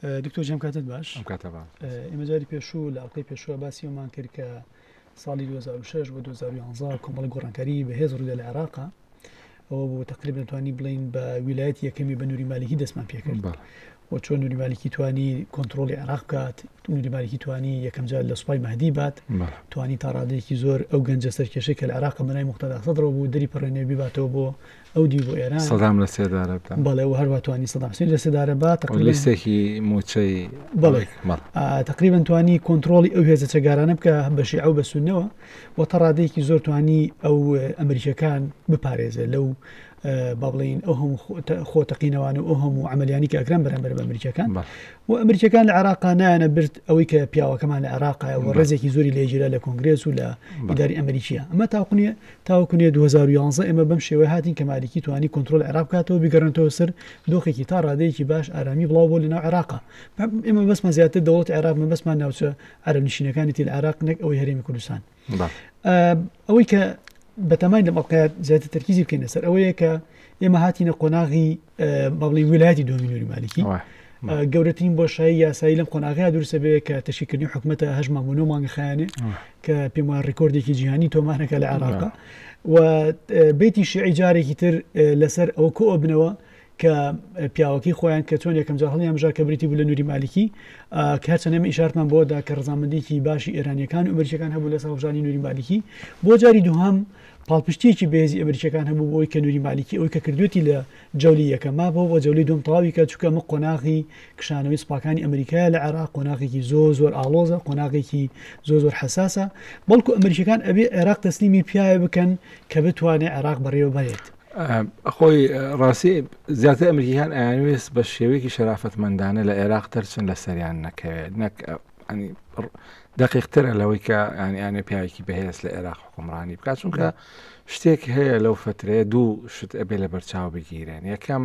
دکتۆر جەم کاتت باش ئەم کاتە باش. ئێمە جاری پێشوو لە ئەڵقەی پێشووە باسیەوەمان کرد کە ساڵی 2006 بۆ 2011 کۆمەڵی گۆڕانکاری بەهێز ڕوودا لە عێراقا ئەوە بۆ تقریبا دەتوانی بڵین بە ویلایەتی یەکەمی بە نووری مالیکی دەستمان پێکرد و چۆن نووری مالیکی توانی کۆنتڕۆلی عێراق بکات، نووری مالیکی توانی یەکەم جار لە سوپای مەهدی بات، توانی تا ڕادەیەکی زۆر ئەو گەنجە سەرکێشەی کە لە عێراق بەنای موقتەدا سەدرەوە بوو دەری پەڕێنێ بیباتەوە بۆ ئەو دی بۆ ئێران سەدام لە سێدارە بەڵێ و هەروە توانی سەدام حوسێن لە سێدارە بات لیستێکی موچەی بەڵێ تقریبا توانی کۆنتڕۆلی ئەو هێزە چەگارانە بکە بە شیعە و بە سوننەوە و تا ڕادەیەکی زۆر توانی ئەو ئەمریکیەکان بپارێزێ لەو با بڵین ئەو هەموو خۆتەقینەوان و ئەو هەموو عملیانی کە ئەکران بەرامبەر بە ئەمریکیەکان و ئەمریکیەکان لە عێراقا نایەنە برد ئەوەی کە پیاوەکەمان لە عێراقا و ڕێزێکی زۆری لێژیرا لە کۆنگرێس و لە ئیداری ئەمریکیە ئەمە تاوەکوونیە 2011 ئێمە بەم شێوەیە هاتین کە مالیکی توانی کۆنتڕۆل عێراق بکاتەوە بیگەڕێنەوە سەر دۆخێکی تا ڕادەیەکی باش ئارامی بڵاو بۆ لەناو عێراقا. ئێمە بەسمان زیاتر دەوڵەتی عێراق بەسمان ناوچە عەرەبنشینەکانیەتی لە عێراق نەک ئەوەی هەرێمی کوردستان. ئەوەی کە بەتەمای لەم ئەڵقەیە زیاتر تەرکیزی بکەینە سەر ئەوەیە کە ئێمە هاتینە قۆناغی بەڵی ویلایەتی دووەمی نووری مالیکی گەورەترین بۆشایی یاسایی لەم قۆناغەیە دروستە بێ کە تەشکیلکردنی حکومەتە هەژمان بوونەوە مانگە خایانێ کە پێم وایە ڕێکۆردێکی جیهانی تۆمانەکە لە عێراقا و بێتی شیعی جارێکی تر لەسەر ئەوە کۆ بنەوە کە پیاوەکەی خۆیان کە چۆن یەکەم جار هەڵیان بژار کە بریتی بوو لە نووری مالیکی کە هەرچەندە ئێمە ئیشارەتمان بۆدا کە ڕزامەندێکی باشی ئێرانیەکان و ئەمریکیەکان هەبوو لەسەر هەڵبژاردنی نووری مالیکی بۆ جاری دووهەم پاڵپشتێکی بەهێزی ئەمریکیەکان هەبوو بۆی کە نووری مالیکی ئەوەی کە کردوێتی لە جەولی یەکەما بۆ جەولی دوم تەواوی کە چووکە ئەمە قۆناغی کشانەوەی سوپاکانی ئەمریکایە لە عێراق قۆناغێکی زۆر ئاڵۆزە قۆناغێکی زۆر حساسە بەڵکو ئەمریکیەکان ئەبێ عێراق تەسلیمی پیاوە بکەن کە بتوانێت عێراق بەڕێوە بێت. خۆی ڕاستی زیاتر ئەمریکیەکان ئەیانوێست بە شێوەیەکی شەرافەتمەندانە لە عێراق تەرچن لە سەریان نەکەوێت نەک دقیقترە لەوەی کە ئەیانێ پیاوێکی بەهێز لە عێراق حکومڕانی بکات چونکە شتێک هەیە لەو فترەیە دوو شت ئەبێ لە بەرچاو بگیرێن. یەکەم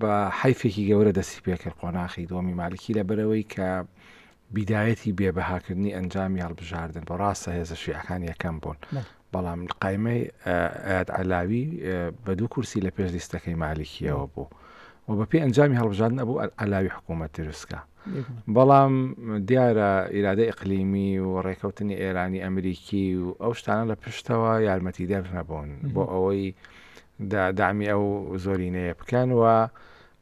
بە حیفێکی گەورە دەستی پێکرد قۆناغی دووەمی مالیکی لەبەرەوەی کە بیدایەتی بێبەهاکردنی ئەنجامی هەڵبژاردن بە ڕاستە هێزە شیعەکان یەکەم بوون بەڵام قایمەی ئایەت عەلاوی بە دوو کورسی لە پێش لیستەکەی مالیکیەوە بوو و بەپێی ئەنجامی هەڵبژاردن ئەبوو عەلاوی حکوومەت دروستکە. بەڵام دیارە ئیرادە ئیقلیمی و ڕێکەوتنی ئێرانی ئەمریکی و ئەو شتانە لە پشتەوە یارمەتیدەر نەبوون بۆ ئەوەی دامی ئەو زۆرینەیە بکەن و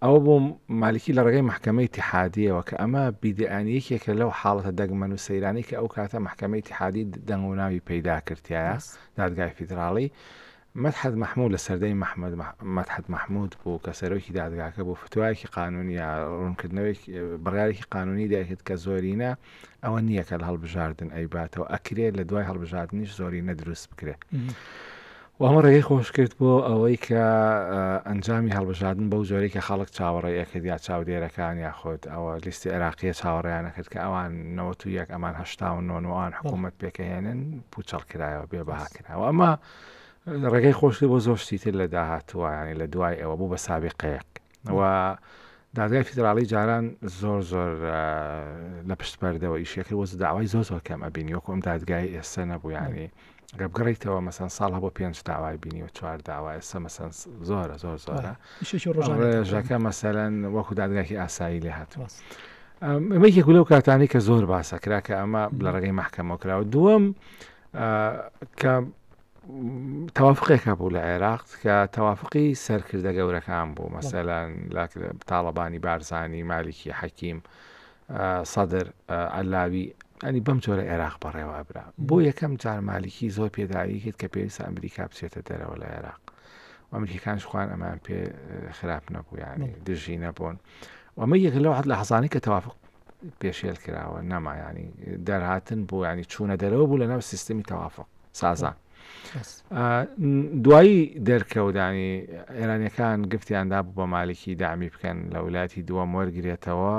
ئەوە بۆ مالیکی لە ڕێگەی محکەمەی اتحادیەوە کە ئەمە بیدعانیەکێکە لەو حاڵەتە دەگمەن و سەیرانی کە ئەو کاتە محکەمەی اتحادی دەنگ و ناوی پەیدا کردایە دادگای فیدراڵی مەدحەت مەحموود لە سەردەی مەدحەت مەحموود بوو کە سەرۆکی دادگاکە بوو فتوایەکی قانونی ڕوونکردنەوەی بڕیارێکی قانونی دایکرد کە زۆرینە ئەوە نییە کە لە هەڵبژاردن ئەیباتەوە ئەکرێت لە دوای هەڵبژاردنیش زۆرینە دروست بکرێت و ئەمە ڕێگەی خۆش کرد بۆ ئەوەی کە ئەنجامی هەڵبژاردن بەو جۆرەی کە خەڵک چاوەڕێیەکرد یا چاودێرەکان یاخۆت ئەوە لیستی عێراقیە چاوەڕێیانە کرد کە ئەوان 91 ئەمان 89 حکوومەت پێکەهێنن پوچەڵکرایەوە بێبەهاکراوە. ئەمە ڕێگەی خۆشی بۆ زۆر شتی تر لە داهاتوە ینی لە دوای ئەوە بوو بە سابقەیەک و دادگای فیدراڵی جاران زۆر لە پشت پەردەوە ئیشەکرد وەز داوای زۆر کەم ئەبینی وەکو ئەم دادگای ئێستا نەبوو ینی گەبگەڕیتەوە مەسەن ساڵ هەبوو 5 داوای بینی و 4 داوای ئێستا مەسەن زۆرە ڕۆژەکە مەسەلەن وەکو دادگایکی ئاسایی لێ هاتووە. ئەمەیەک لەو کاتانی کە زۆر باسەکرا کە ئەمە لە ڕێگەی محکەمەوە کراوە. دووەم کە تەوافقێکە بوو لە عێراق کە تەوافقی سەرکردە گەورەکان بوو مەسەلەن تاڵەبانی بارزانی مالیکی حەکیم سەدر عەلاوی ئەنی بەم جۆرە عێراق بەڕێوە برا بۆ یەکەم جار مالیکی زۆر پێداوی کرد کە پێویستە ئەمریکا بچێتە دەرەوە لە عێراق و ئەمریکانش خوان ئەمان پێ خراپ نەبوو ینی دژی نەبوون و ئەمە یەک لەو لە حەزانی کە تەوافق پێشێل کراوە نەما ینی دەرهاتن بۆ ینی چوونە دەرەوە بوو لەناو سیستەمی تەوافق سازان. دوایی دەرکەوتانی ئێرانیەکان گفتیاندا بوو بە مالیکی دامی بکەن لە وڵاتی دووەم وەرگێتەوە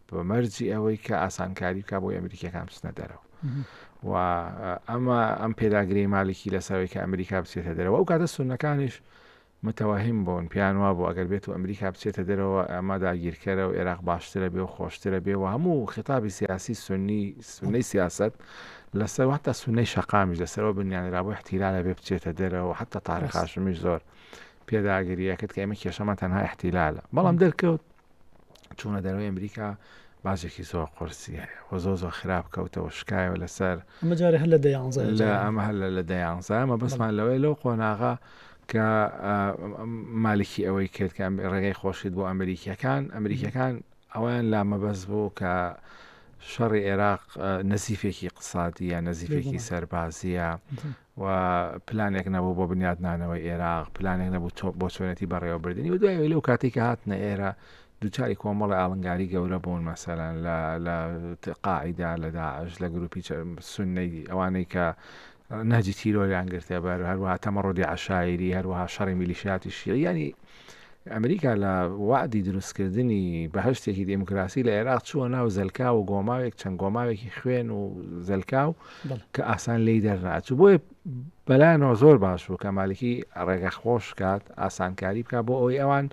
بە مەرجی ئەوەی کە ئاسانکاری بکە بۆ ئەمریکیەکان بچنە دەرەوە و ئەم پێداگری مالیکی لەسەرەوەی کە ئەمریکا بچێتە دەرەوە ئەو کاتە سونەکانیش متەوەهم بوون پیان وا بۆ ئەگەر بێت و ئەمریکا بچێتە دەرەوە ئەمە داگیرکەرە و عێراق باشترە بێ و خۆشترە بێ و هەموو خیتابی سیاسی سونەی سیاست لەسەر حتا سونەی شەقامیش لەسەرەوە بنیانرا بۆ احتیلالە بێ بچێتە دەرەوە حتا تاریخ هاشمیش زۆر پێداگریەکەت کە ئێمە کێشەمان تەنها احتیلالە بەڵام دەرکەوت چوونە دەرەوەی ئەمریکا باجێکی زۆر قرسی هەیە و زۆ خراپ کەوتەوە شکایەوە لەسەر ئەمەجارە هەر لە دەیانزە ئەمە هەر لە دەیانزە ئەمە بەسمان لەوەی لەو قۆناغا کە مالکی ئەوەی کرد کە ڕێگەی خۆشیت بۆ ئەمریکیەکان ئەویان لا مەبەست بوو کە شەڕی عێراق نەزیفێکی اقتصادی یا نەزیفێکی سەربازیە و پلانێک نەبوو بۆ بنیادنانەوەی عێراق پلانێک نەبوو بۆ چۆنەتی بەڕێوەبردننی و دوای لەو کاتێک کە هاتنە ئێرە دووچاری کۆمەڵی ئاڵنگاری گەورە بوون مەسەلەن لە قاعیدا لە داعش لە گروپی سوننەی ئەوانەی کە نهجی تیرۆریان گرتێ بەر هەروەها تەمەڕۆدی عەشایری هەروەها شەڕی میلیشیاتی شیعی ینی ئەمریکا لە وعدی دروستکردنی بەهشتێکی دیموکراسی لە عێراق چووە ناو زەلکا و گۆماوێک چەند گۆماوێکی خوێن و زەلکاو کە ئاسان لی دەرناچوو بۆیە بەلایەنەوە زۆر باش بوو کە مالکی ڕێگە خۆش کات ئاسانکاری بکات بۆ ئەوەی ئەوان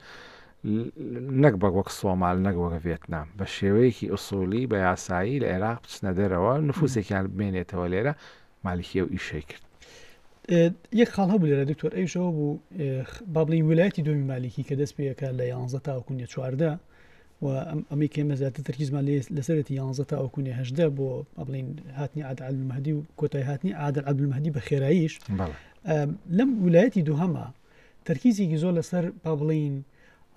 نەک بە وەک سۆمال نەک وەک ڤێتنام بە شێوەیەکی ئوسولی بە یاسایی لە عێراق بچنە دەرەوە نفوسێکیان بمێنێتەوە لێرە مالکی ئەو ئیشەی کرد. یەک خاڵ هەبوو لێرە دکتۆر ئەوشەوە بوو با بڵین ویلایەتی دۆمی مالیکی کە دەست پێەکە لە 11 تا 14 و ئەمەی کێمە زیاتر تەرکیزمان لەسەرەتی 11 تا 18 بۆ بڵین هاتنی عادل عەبدولمەهدی و کۆتایی هاتنی عادل عەبدولمەهدی بە خێراییش لەم ویلایەتی دووهەمە تەرکیزێکی زۆر لەسەر با بڵین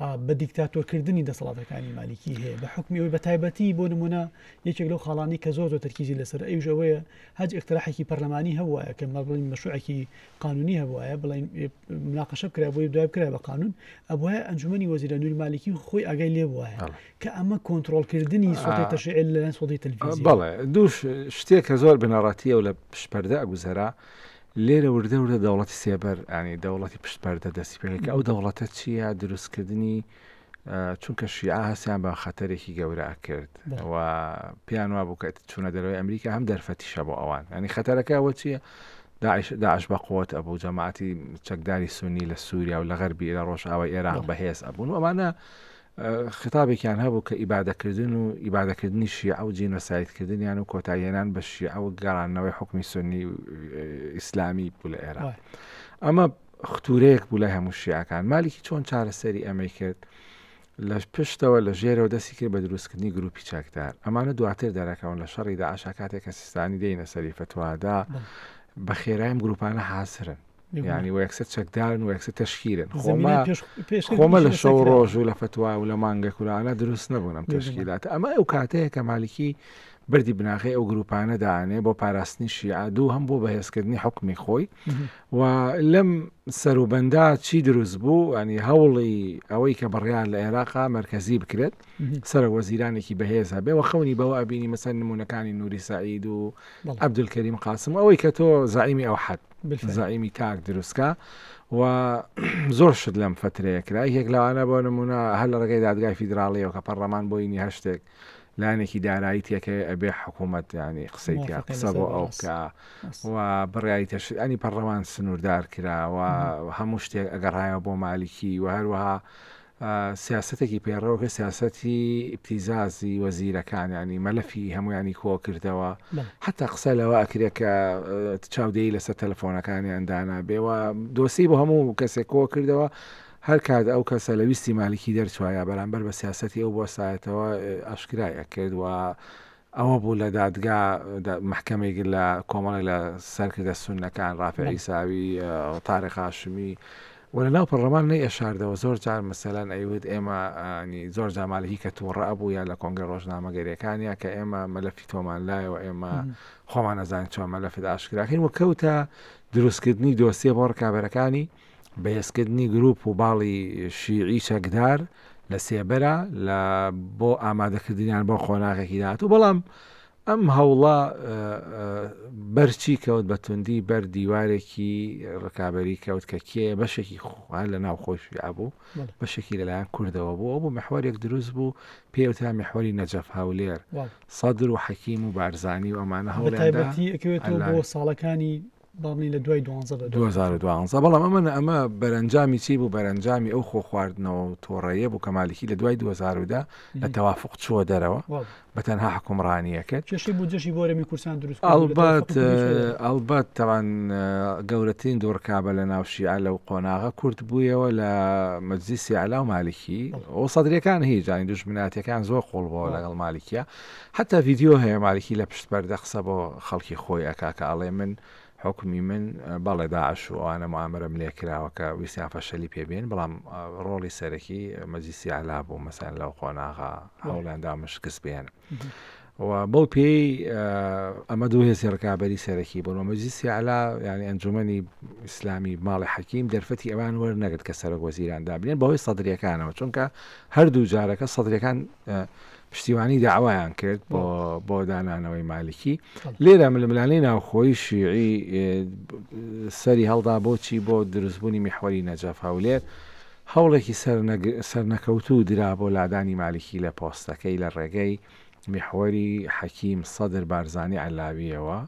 بە دیکتاتۆرکردنی دەسەڵاتەکانی مالیکی هەیە بە حکمی ئەوەی بە تایبەتی بۆ نمونە یەکێک لەو خاڵانی کە زۆر تەرکیزی لەسەر ئەوژەوەیە هەج اقتراحێکی پەرلەمانی هەبووایە کە بڵین مەشروعێکی قانونی هەبووایە بڵین مناقەشە بکرا بۆی دوای بکرا بە قانون ئەبووایە ئەنجومەنی وەزیرانووی مالیکی خۆی ئاگای لێ بووایە کە ئەمە کۆنتڕۆڵکردنی سۆڵی تەشریعی لەلایەن سۆڵی تەلەڤیزیۆن بەڵێ دووش شتێک کە زۆر بنەڕەتیە و لە پشتپەردە ئەگوزەرا لێرە وردە دەوڵەتی سێبەر ینی دەوڵەتی پشتپەردە دەستی پێکە ئەو دەوڵەتە چییە دروستکردنی چونکە شیعە هەستیان بە خەتەرێکی گەورە کرد و پیان وا بوو کە چوونە دەرەوەی ئەمریکا هەم دەرفەتیشە بۆ ئەوان ینی خەتەرەکەەوە چییە داعش بە قوت ئەبوو جەماعەتی چەکداری سونی لە سووریا و لە غەربی لە ڕۆژئاوای عێراق بەهێز ئەبوون و ئەمانە خطابێکیان هەبوو کە ئیبادەکردن و ئیبادەکردنی شیعە و جینۆسایدکردنیان و کۆتاییێنان بە شیعە و گەڕانەوەی حکمی سونی ئیسلامی بوو لە عێراق ئەمە ختورەیەک بوو لای هەموو شیعەکان مالکی چۆن چارەسەری ئەمەی کرد لە پشتەوە لە ژێرەوە دەستی کرد بە دروستکردنی گروپی چەکدار ئەمانە دواتر دەرەکەون لە شەڕی داعش کاتێک کە سیستانی دێنە سەری فتوادا بە خێرایم گروپانە حاسرن یعنی و یەکسەر چەکدارن و یەکسەر تەشکیلن خۆمە لە شەو ڕۆژ و لە فتوا و لە مانگە کولانە دروست نەبوون ئەم تەشکیلات ئەمە ئەو کاتەیە کە مالکی بردی بناغی ئەو گروپانە دانێ بۆ پاراستنی شیعە دوو هەم بۆ بەهێزکردنی حکمی خۆی و لەم سەروبەندا چی دروست بوو ینی هەوڵی ئەوەی کە بڕیان لە عێراقا مرکزی بکرێت سەر وەزیرانێکی بەهێز هەبێ و خەونی بەوە ئەبینی مەسەن نمونونەکانی نووری سعید و عەبدولکەریم قاسم ئەوەی کە تۆ زعیمی ئەو حەد زعیمی تاک دروستکە و زۆر شت لەم فترەیە کرا یەک لەوانە بۆ نمونە هەر لە ڕێگەی دادگای فیدراڵیەوە کە پەرلەمان بۆینی هەشتێک لایەنێکی دارایی تێکە ئەبێ حکوومەت ینی قسەی تیا قسە بۆ ئەو بکە و بڕیایی ئەنی پەرلەمان سنووردار کراوە هەموو شتێک ئەگەڕایە بۆ مالکی و هەروەها سیاسەتێکی پێڕەوەکە سیاسەتی ئیبتیزازی وەزیرەکان ینی مەلەفی هەمویانی کۆ کردەوە حتا قسە لەوە ئەکرێ کە چاودێی لەسەر تەلەفۆنەکانیان دانا بێوە دۆسی بۆ هەموو کەسێک کۆ کردەوە هەر کات ئەو کەسە لە ویستی مالکی دەرچوایە بەرامبەر بە سیاسەتی ئەو بۆ سایەتەوە ئاشکرایە کردووە ئەوە بوو لە دادگا محکەمێک لە کۆمەڵی لە سەرکردە سوننەکان ڕافع ئیساوی تارێق هاشمی و لە ناو پەرلەمان نەی ئەشاردەوە زۆر جار مەسەلەن ئەیوت ئێمە زۆر جار مالکی کە تووڕە ئەبوو یا لە کۆنگرە ڕۆژنامەگەریەکانیە کە ئێمە مەلەفی تۆمان لایەوە ئێمە خۆمان نەزانین چۆن مەلەفت ئاشکراکەین و کەوتە دروستکردنی دۆسیە بۆ ڕکابەرەکانی بەهێزکردنی گروپ و باڵی شیعی چەکدار لە سێبەرە لە بۆ ئامادەکردنیان بۆ خۆناغێکی داهات و بەڵام ئەم هەوڵە بەرچی کەوت بە توندی بەر دیوارێکی ڕکابەری کەوت کە کێ بەشێکی خوان لە ناو خۆشی ئابوو بەشێکی لەلایەن کوردەوە بوو بۆ محوەرێک دروست بوو پێوتە محوەری نەجەف هەولێر سەدر و حەکیم و بارزانی و ئەمانە هەوڵیاندا بۆ ساڵەکانی باڵی لە دوای 2012 بەڵام ئەمە بەرەنجامی چی بوو بەرەنجامی ئەو خۆ خواردنەوە تۆڕەیە بوو کە مالیکی لە دوای 2010 لە تەوافق چووە دەرەوە بەتەنها حکومڕانیەکەت کێشەی بوو جەشی بۆ هەرێمی کوردستان دروست ئەلبەت تەوان گەورەترین دوورکابە لە ناو شیعە لەو قۆناغە کورد بوویەوە لە مەجلیسی ئالا و مالیکی ئەو سەدرەکان هیچ جانی دوژمناتیەکان زۆر قوڵ بۆ لەگەڵ مالیکیە حتا ڤیدیۆ هەیە مالیکی لە پشت پەردە قسە بۆ خەڵکی خۆی ئەکا کە ئەڵێ من حکمی من بەڵێ داعش و ئەوانە موامرەم لێ کراوە کە ویستیان فەشەلی پێبێن بەڵام ڕۆڵی سەرەکی مەجلیسی ئالا بوو مەسەن لەو قۆناغا هەوڵیاندا مشکست بێن و بەو پێی ئەمە دوو هێزی ڕکابەری سەرەکی بوون و مەجلیسی ئالا یعنی ئەنجومەنی ئیسلامی ماڵی حەکیم دەرفەتی ئەوان وەرنەگرت کە سەرۆک وەزیران دابنێن بەهۆی سەدرەکانەوە چونکە هەردوو جارەکە سەدرەکان پشتیوانی داوایان کرد بۆ دانانەوەی مالیکی لێرە ململانەی ناوخۆی شیعی سەری هەڵدا بۆچی بۆ دروستبوونی میحوەری نەجەف هەولێر هەوڵێکی سەرنەکەوتوو درا بۆ لادانی مالیکی لە پۆستەکەی لە ڕێگەی میحوەری حەکیم سەدر بارزانی عەلاویەوە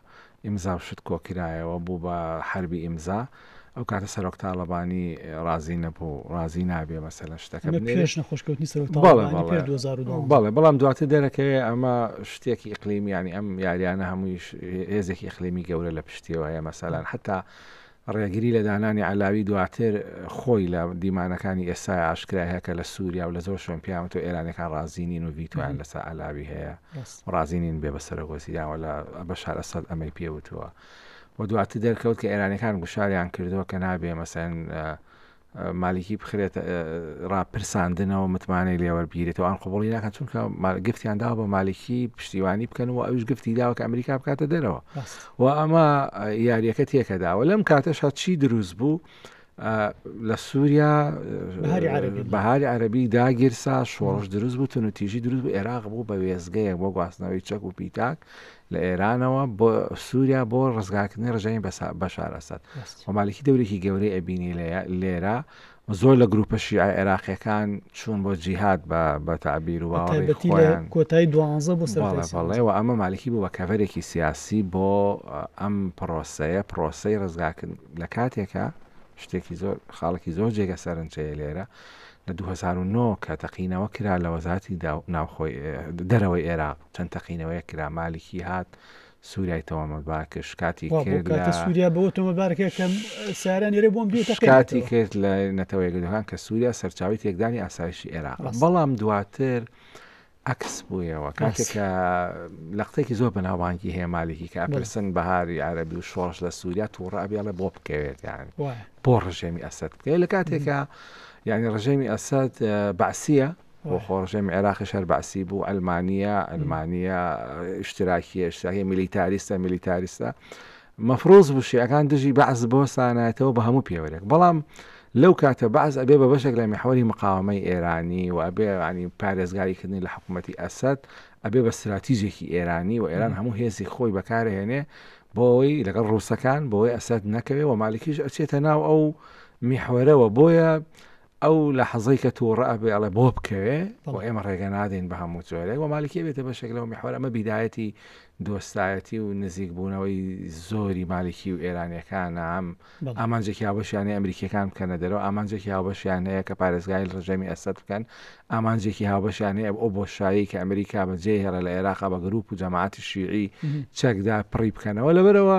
ئیمزا شت کۆکرایەوە بوو بە حربی ئیمزا ئەو کاتە سەرۆک تاڵەبانی ڕازی نەبوو ڕازی نابێ مەسەلەن شتەکە پێش نەخۆشکەوتنی سەرۆک تاڵەبانی پێش 2012 بەڵام دواتر دەرەکەوێ ئەمە شتێکی ئیقلیمیانی ئەم یاریانە هەمووی هێزێکی ئیقلیمی گەورە لە پشتیەوە هەیە مەسەلەن حتا ڕێگیری لە دانانی عەلاوی دواتر خۆی لە دیمانەکانی ئێستا ئاشکرای هەیە کە لە سووریا و لە زۆر شوێن پیامەوە ئێرانەکان ڕازینین و ڤیتۆیان لەسەر عەلاوی هەیە ڕازینین بێ بە سەرۆک وەزیریانەوە لە بەشار ئەسەد ئەمەی پێوتووە و دواتر دەرکەوت کە ئێرانەکان گوشاریان کردەوە کە نابێ مەسەن مالیکی بخرێت ڕاپرساندنەوە متمانەی لێوەربگیرێتەوە ئەوان قبوڵی ناکەن چونکە گفتیان داوە بە مالیکی پشتیوانی بکەن و ئەوش گفتی داوە کە ئەمریکا بکاتە دەرەوە و ئەمە یاریەکە تێکەداوە لەم کاتەشا چی دروست بوو لە سووریا بەهاری عەرەبی داگیرسا شۆڕش دروست بوو تونوتیژی دروست بوو عێراق بوو بە وێزگەیەک بۆ گواستنەوەی چەک و پیتاک لە ئێرانەوە بۆ سووریا بۆ ڕزگارکردنی ڕژەمی بەشار ئەسەد و مالیکی دەورێکی گەورەی ئەبینی لێرە زۆر لە گروپە شیعە عێراقیەکان چوون بۆ جیهاد بە تعبیر و باوەڕی خۆیان کۆتایی 12 بۆ سەرڵێ و ئەمە مالیکی بوو بە کەڤەرێکی سیاسی بۆ ئەم پرۆسەی ڕزگارکردن لە کاتێکە شتێکی زۆر خاڵێکی زۆر جێگە سەرنجەیە لێرە لە 2009 کە تەقینەوە کرا لە وەزارەتی ناوخۆی دەرەوەی عێراق چەند تەقینەوەی کرا مالیکی هات سووریای تۆمەتبارکرد کاتی کرد سووریا بۆ تۆمەتبارکە کەم ساران لێرە بۆم کاتی کرد لە نەتەوەی گەدەکان کە سووریا سەرچاوی تێکدانی ئاسایشی عێراق بەڵام دواتر عکس بوویەوە کاتێککە لەقتێکی زۆر بەناوبانگی هەیە مالیکی کە ئەپرسن بەهاری عەرەبی و شۆڕش لە سووریا تووڕە ئەبێڵێ بۆ بکەوێت یان بۆ ڕژێمی ئەسەد بکەوێت لە کاتێکە یعنی ڕژێمی ئەسەد بەعسیە بۆ خۆڕژێمی عێراقی شەر بەعسی بوو ئەلمانیا اشتراکی میلیتاریستە مەفرۆز بوو شیعەکان دژی بەعز بۆ سانایەتەوە بە هەموو پێوەرێک بەڵام لەو کاتە بەعز ئەبێ بە بەشێک لە میحوەری مقاومەی ئێرانی و ئەبێ ینی پارێزگاریکردنی لە حکوومەتی ئەسەد ئەبێ بە استراتیژێکی ئێرانی و ئێران هەموو هێزی خۆی بەکارهێنێ بۆەوەی لەگەڵ ڕووسەکان بۆی ئەسەد نەکەوێ و مالیکیش ئەچێتە ناو ئەو میحوەرەوە بۆیە ئەو لە حەزەی کە تووڕە ئەبێ ئەڵێ بۆ بکەوێ و ئێمە ڕێگە نادەین بە هەموو جۆرێک و مالیکی بێتە بەشێک لەو میحوەرە ئەمە بیدایەتی دۆستایەتی و نزیک بوونەوەی زۆری مالیکی و ئێرانیەکان ئامانجێکی هاوبەشیانە ئەمریکیەکان بکەنە دەرەوە ئامانجێکی هاوبەشیان هەیە کە پارێزگای ڕژەمی ئەسەد بکەن ئامانجێکی هاوبەشیان هەیە ئەو بۆشایی کە ئەمریکا بەجێ هێڵە لە عێراقا بە گروپ و جەماعەتی شیعی چەکدا پڕی بکەنەوە لەبەرەوە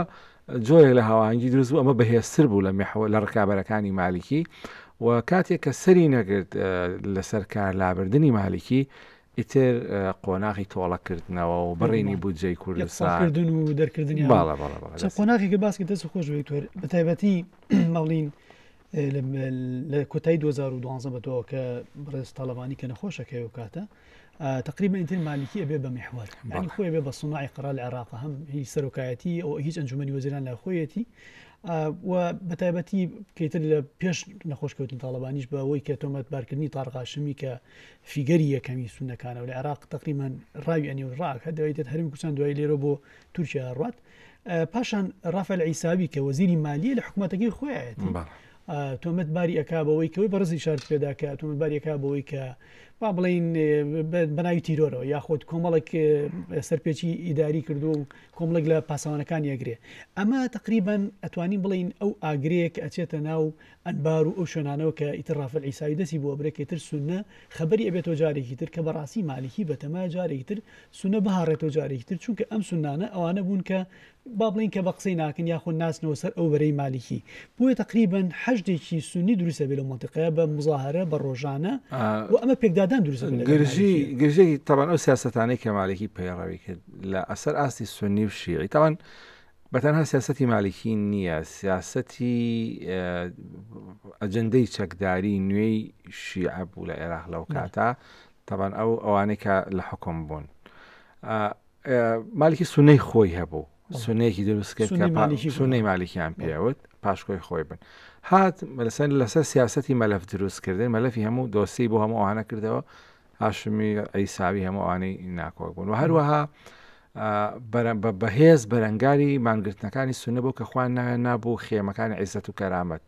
جۆرێک لە هاوانگی دروست بوو ئەمە بەهێزتر بوو لە ڕکابەرەکانی مالیکی و کاتێک کە سەری نەگرت لەسەر کارلابردنی مالیکی ئیتر قۆناغی تۆڵەکردنەوە و بڕینی بودجەی کوردستان و دەرکردنی قۆناغێکە باسکە دەست خۆش بێتوە بە تایبەتی مەڵین لە کۆتایی 2012 بەتەوە کە بەڕێز تاڵەبانی کە نەخۆشەکەی و کاتە تقریبا ئینتر مالیکی ئەبێ بە میحوەر یعنی خۆی بێ بە سوناعی قەرار لە عێراق هەم هیچ سەرۆکایەتی ئەو هیچ ئەنجومەنی وەزیران لە خۆیەتی و بەتایبەتی کەیتر لە پێش نەخۆشکەوتنی تاڵەبانیش بە ئەوەی کە تۆمەتبارکردنی تاڕق هاشمی کە فیگەری یەکەمی سونەکانە و لە عێراق تقریبا ڕاوی ئەنی و ڕاک هەدەوێتێت هەرمی کوردستان دوای لێرە بۆ تورکیا ڕات پاشان ڕافەل عیساوی کە وەزیری مالیە لە حکوومەتەکەی خۆیەتی تۆمەتباری ئەکا بەوەی کەوەی بەڕزی شارت پێدا کە تۆمەتباری ئەکا بەوەی کە با بڵین بەناوی تیرۆرەوە یاخود کۆمەڵێک سەرپێکی ئیداری کردو و کۆمەڵێک لە پاسەوانەکان یەگرێ ئەمە تقریبان ئەتوانین بڵین ئەو ئاگرەیەک ئەچێتە ناو ئەنبار و ئەو شوێنانەوە کە ئیتر ڕافع عیساوی دەستی بۆ برێکێتر سونە خەبەری ئەبێتەوە جارێکی تر کە بەڕاستی مالیکی بەتەما جارێکی تر سونە بهاڕێتەوە جارێکی تر چونکە ئەم سونانە ئەوانە بوون کە با بڵین کە بە قسەی ناکەن یاخود ناسنەوە سەر ئەو بەرەی مالیکی بۆیە تقریبان حەشتێکی سونی دروستە بێت لە مۆنتیقەیە بە مزاهرە بە ڕۆژانە و ئەمە پێکدادان دروستە گرژی طبعا ئەو سیاسەتانەی کە مالکی پەیڕەوی کرد لە ئەسەر ئاستی سونی و شیعی طبعا بەتەنها سیاسەتی مالکی نییە سیاسەتی ئەجەندەی چەکداری نوێی شیعە بوو لە عێراق لەو کاتە طبعا ئەوانەی کە لە حکم بوون مالکی سونەی خۆی هەبوو سونەیەکی دروست کرد کە سونەی مالکیان پێوت پاشکۆی خۆی بن هات لەسەر سیاسەتی مەلەف دروستکردن مەلەفی هەموو دۆستی بۆ هەموو ئەوانە کردەوە هاشمی عیساوی هەموو ئەوانەی ناکۆک بوون و هەروەها بەهێز بەرەنگاری مانگرتنەکانی سونە بوو کە خوان نابوو خێمەکانی عیزەت و کەرامەت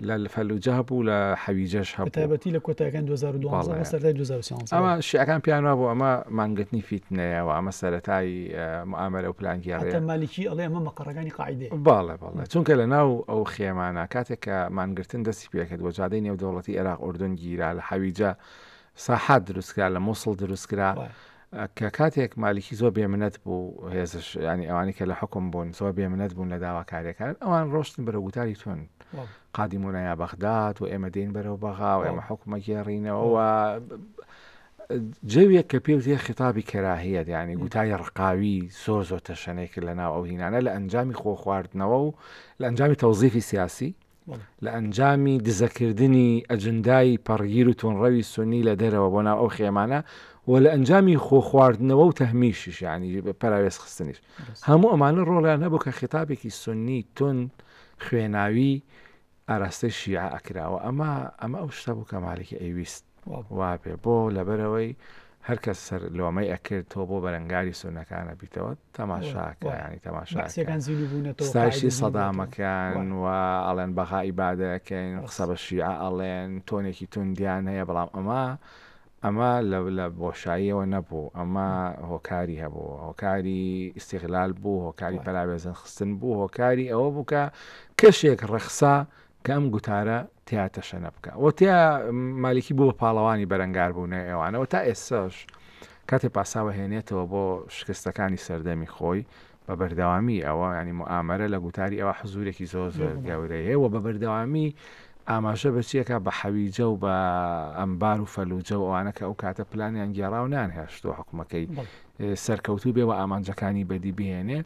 لە فەلوجە هەبوو لە حەویجەش هەبوو تایبەتی لە کۆتاییەکان 2012 سەرەتای 2013 ئەمە شیعەکان پیانوا بوو ئەمە مانگرتنی فیتنەیەوە ئەمە سەرەتای مؤامەرە و پلانگیاڕێ مالیکی ئەڵێ ئەمە مەقەڕەکانی قاعیدەیە باڵێ چونکە لە ناو ئەو خێمانە کاتێک کە مانگرتن دەستی پێکرد بۆ جادەی نێودەوڵەتی عێراق ئوردون گیرا لە حەویجە ساحات دروستکرا لە مووسڵ دروستکرا کە کاتێک مالیکی زۆر بێمنەت بوو هێزش ینی ئەوانی کە لە حکم بوون زۆر بێمنەت بوون لە داواکاریەکان ئەوان ڕۆشتن بەرە وتاری تون قادیمونە یا بەغداد و ئێمە دێن بەرەو بەغا و ئێمە حکومە گێڕینەوە جەوێک کە پێوتێ خیتابی کەراهیەت ینی گوتای ڕقاوی زۆر تەشەنەی کرد لە ناو ئەو هینانە لە ئەنجامی خۆ خواردنەوە و لە ئەنجامی تەوزیفی سیاسی لە ئەنجامی دزەکردنی ئەجندای پەڕگیر و تونڕەوی سونی لە دەرەوە بۆ ناو ئەو خێمانە و لە ئەنجامی خۆ خواردنەوە و تەهمیشیش ینی پەراوێز خستنیش هەموو ئەمانە ڕۆڵیان هەبوو کە خیتابێکی سونی تون خوێناوی ئاراستەی شیعە ئەکراوە ئەمە ئەو شتە بوو کە مالکی ئەیویست وابێ بۆ لەبەرەوەی هەرکەس سەر لۆمەی ئەکرد تۆ بۆ بەرەنگاری سونەکانە بیتەوە تەماشاکە ینی تەماشاستایشی سەدامەکان و ئەڵێن بەغای بادەکەین قسە بە شیعە ئەڵێن تۆنێکی توندیان هەیە بەڵام ئەمە لە بۆشاییەوە نەبوو ئەمە هۆکاری هەبوو هۆکاری ئیستیغلال بوو هۆکاری پەراوێزن خستن بوو هۆکاری ئەوە بوو کە کەشێک ڕەخسا کە ئەم گوتارە تیاتەشەنە بکە و تیا مالیکی بوو بە پاڵەوانی بەرەنگار بوونە ئێوانەوە تا ئێستاش کاتێ پاساوە هێنێتەوە بۆ شکستەکانی سەردەمی خۆی بە بەردەوامی ئەوە ینی مؤامەرە لە گوتاری ئەوە حزورێکی زۆر گەورەی هەیە و بە بەردەوامی ئاماژە بەچیەکە بە حەویجە و بە ئەمبار و فەلوجە و ئەوانە کە ئەو کاتە پلانیان گێڕا و نانهێشتۆ حکومەکەی سەرکەوتوو بێ و ئامانجەکانی بەدی بهێنێ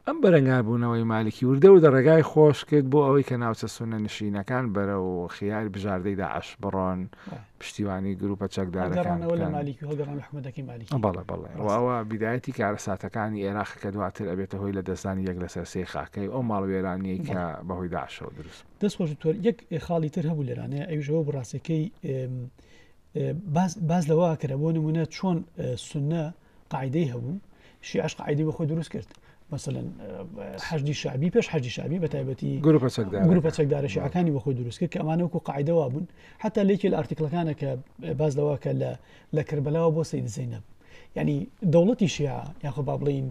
ئەم بەرەنگاربوونەوەی مالکی وردە و دەڕێگای خۆش کرد بۆ ئەوەی کە ناوچە سونە نشینەکان بەرە و خیار بژاردەی داعش بڕۆن پشتیوانی گروپە چەکدارەکان ئەوە بیدایەتی کارەساتەکانی عێراق کە دواتر ئەبێتە هۆی لە دەستانی یەک لەسەر سێ خاکەی ئەو ماڵوێرانەی کە بەهۆی داعشەوە دروست دەستخۆش تۆر یەک خاڵی تر هەبوو لێرانەیە ئەوژەوە بڕاستەکەی باز لەوە کە بۆ نمونە چۆن سونە قاعیدەی هەبوو شیعەش قاعیدەی بە خۆی دروست کرد مثلا حەشدی شعبی پێش حەجی شعبی بە تایبەتی گروپە چەکدارە شیعەکانی بە خۆی دروست کرد کە ئەمانە وەکو قاعیدەوا بوون حتا لێکی لە ئارتیکلەکانە کە باز لەوە کە لە کربەلاوە بۆ سەید زەینەب ینی دەوڵەتی شیعە یاخۆ با بڵین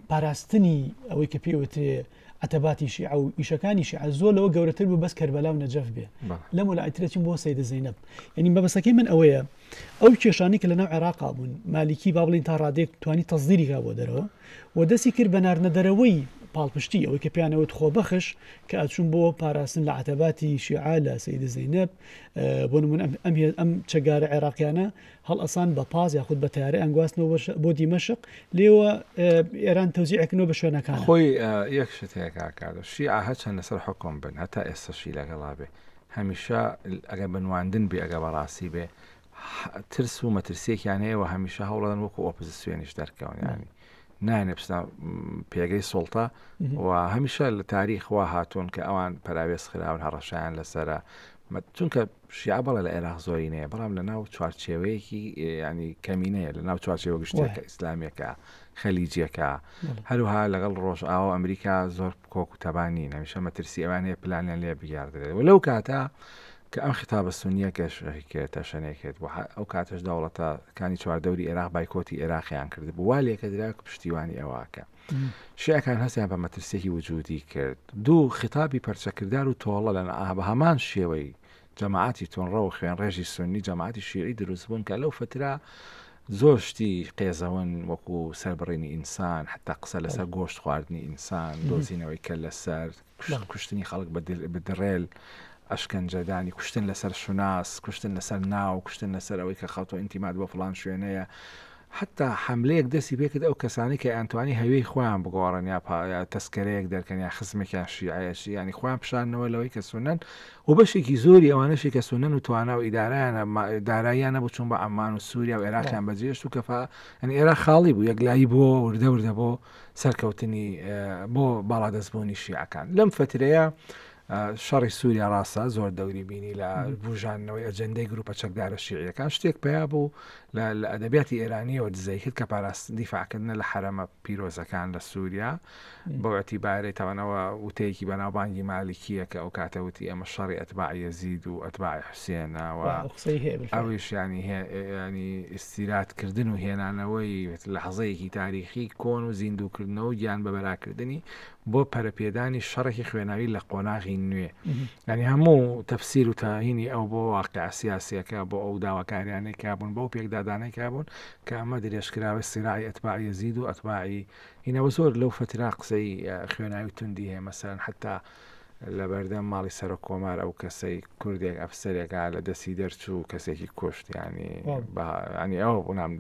پاراستنی ئەوەی کە پێوترێ عتەباتی شیعە و ئیشەکانی شیعە زۆر لەوە گەورەتر بوو بەس کربەلا و نەجەف بێ لەم وڵاتیەتی بۆ سەید زەینەب ینی بەبەسەکەی من ئەوەیە ئەو کێشانی کە لەناو عێراقا بوون مالیکی با بڵین تا ڕادێک توانی تەزدیری کا بۆ دەرەوە و دەستی کرد بە ناردنەدەرەوەی پاڵپشتی ئەوەی کە پیانەوەت خۆبەخش کە ئەچوون بۆ پاراستن لە عتەباتی شیعە لە سەید زەینەب بۆ نمونە ئەم چەگارە عێراقیانە هەڵ ئەسان بە پاز یاخود بە تیارە ئەنگواستنەوە بۆ دیمەشق لێوە ئێران تەوزیعکردنەوە بە شوێنەکان خۆی یەک شت هەیە کاکادۆ شیعە هەچەند لەسەر حکم بن هەتا ئێستاشی لەگەڵا بێ هەمیشە ئەگە بنواندن بێ ئەگە بەڕاستی بێ ترس و مەترسیەکیان هەیەوە هەمیشە هەوڵەدەن وەکو ئۆپۆزیسیۆنیش دەرکەون ینی نانێ بستە پێگەی سوڵتە و هەمیشە لە تاریخ وا هاتوون کە ئەوان پەراوێز خراون هەڕەشیان لەسرە چونکە شیعە بەڵێ لە عێراق زۆری نەیە بەڵام لە ناو چوارچێوەیەکی ینی کەمینەیە لە ناو چوارچێوە گشتێکە ئیسلامێکە خەلیجیەکە هەروها لەگەڵ ڕۆژئاوا ئەمریکا زۆر کۆک و تەبانی نەمیشە مەترسی ئەوان هەیە پلانیان لێ بگاردرێت و لەو کاتە کە ئەم خیتابە سونیە کەشێکێتە شەنێکێت ئەو کاتەش دەوڵەتەکانی چواردەوری عێراق بایکۆتی عێراقیان کرد بوو وا لێکە درا پشتیوانی ئەوواکە شیعەکان هەستیان بە مەترسێکی وجودی کرد دوو خیتابی پەرچەکردار و تۆڵە لەن بە هەمان شێوەی جەماعەتی تۆنڕە و خوێن ڕێژی سونی جەماعەتی شیعی دروست بوون کە لەو فترە زۆر شتی قێزەون وەکو سەربڕینی ئینسان حتا قسە لەسەر گۆشت خواردنی ئینسان دۆزینەوەی کە لەسەر کوشتنی خەڵک بە درێل ئەشکەنجەدانی کوشتن لەسەر شوناس کوشتن لەسەر ناو کوشتن لەسەر ئەوەی کە خەڵتۆ ئینتیمات بۆ فڵان شوێنەیە حتا حملەیەک دەستی پێکرد ئەو کەسانی کە ئەتوانی هەوێی خۆیان بگۆڕن یا تەسکەرەیەک دەرکەن یا خزمێکیان شیعەیەشی ینی خۆیان پیشانەوە لەوەی کە سونەن و بەشێکی زۆری ئەوانەشی کە سونەن و توانە و ئیدارایانە داراییانە بۆ چوون بە عەمان و سووریا و عێراقیان بەجێشت و کەفا ینی ئێرە خاڵی بوو یەکلایی بۆ وردە وردە بۆ سەرکەوتنی بۆ باڵادەستبوونی شیعەکان لەم فترەیە شەڕی سووریا ڕاستە زۆر دەوری بینی لە بژانەوەی ئەجەندەی گروپە چەکدارە شیعیەکان شتێک پێیا بوو لە ئەدەبیاتی ئێرانیەوە دزەی کرد کە پاراست دیفاعکردنە لە حرەمە پیرۆزەکان لە سووریا بۆ ئەتیبارەی تەوانەوە وتەیەکی بەناوبانگی مالیکیە کە ئەو کاتەوتی ئەمە شەڕی ئەتباعی یەزید و ئەتباعی حوسێنەوە ئەویش ینی ئیستیراتکردن و هێنانەوەی لەحەزەیەکی تاریخی کۆن و زیندووکردنەوە و گیان بەبەراکردنی بۆ پەرەپێدانی شەڕێکی خوێناوی لە قۆناغی نوێ ینی هەموو تەفسیر و تاهینی ئەو بۆ واقع سیاسیەکە بۆ ئەو داواکاریانەی کابوون بۆ پێکدادانەی کابوون کە ئەمە درێژکراوە سیراعی ئەتباعی یەزید و ئەتباعی هینەوە زۆر لەو فترا قسەی خوێناوی توندی هەیە مەسەرەن حتا لە بەردەم ماڵی سەر و کۆمار ئەو کەسەی کوردێک ئەفسەرێکا لە دەستی دەرچوو کەسێکی کوشت ینی ئەو بوونام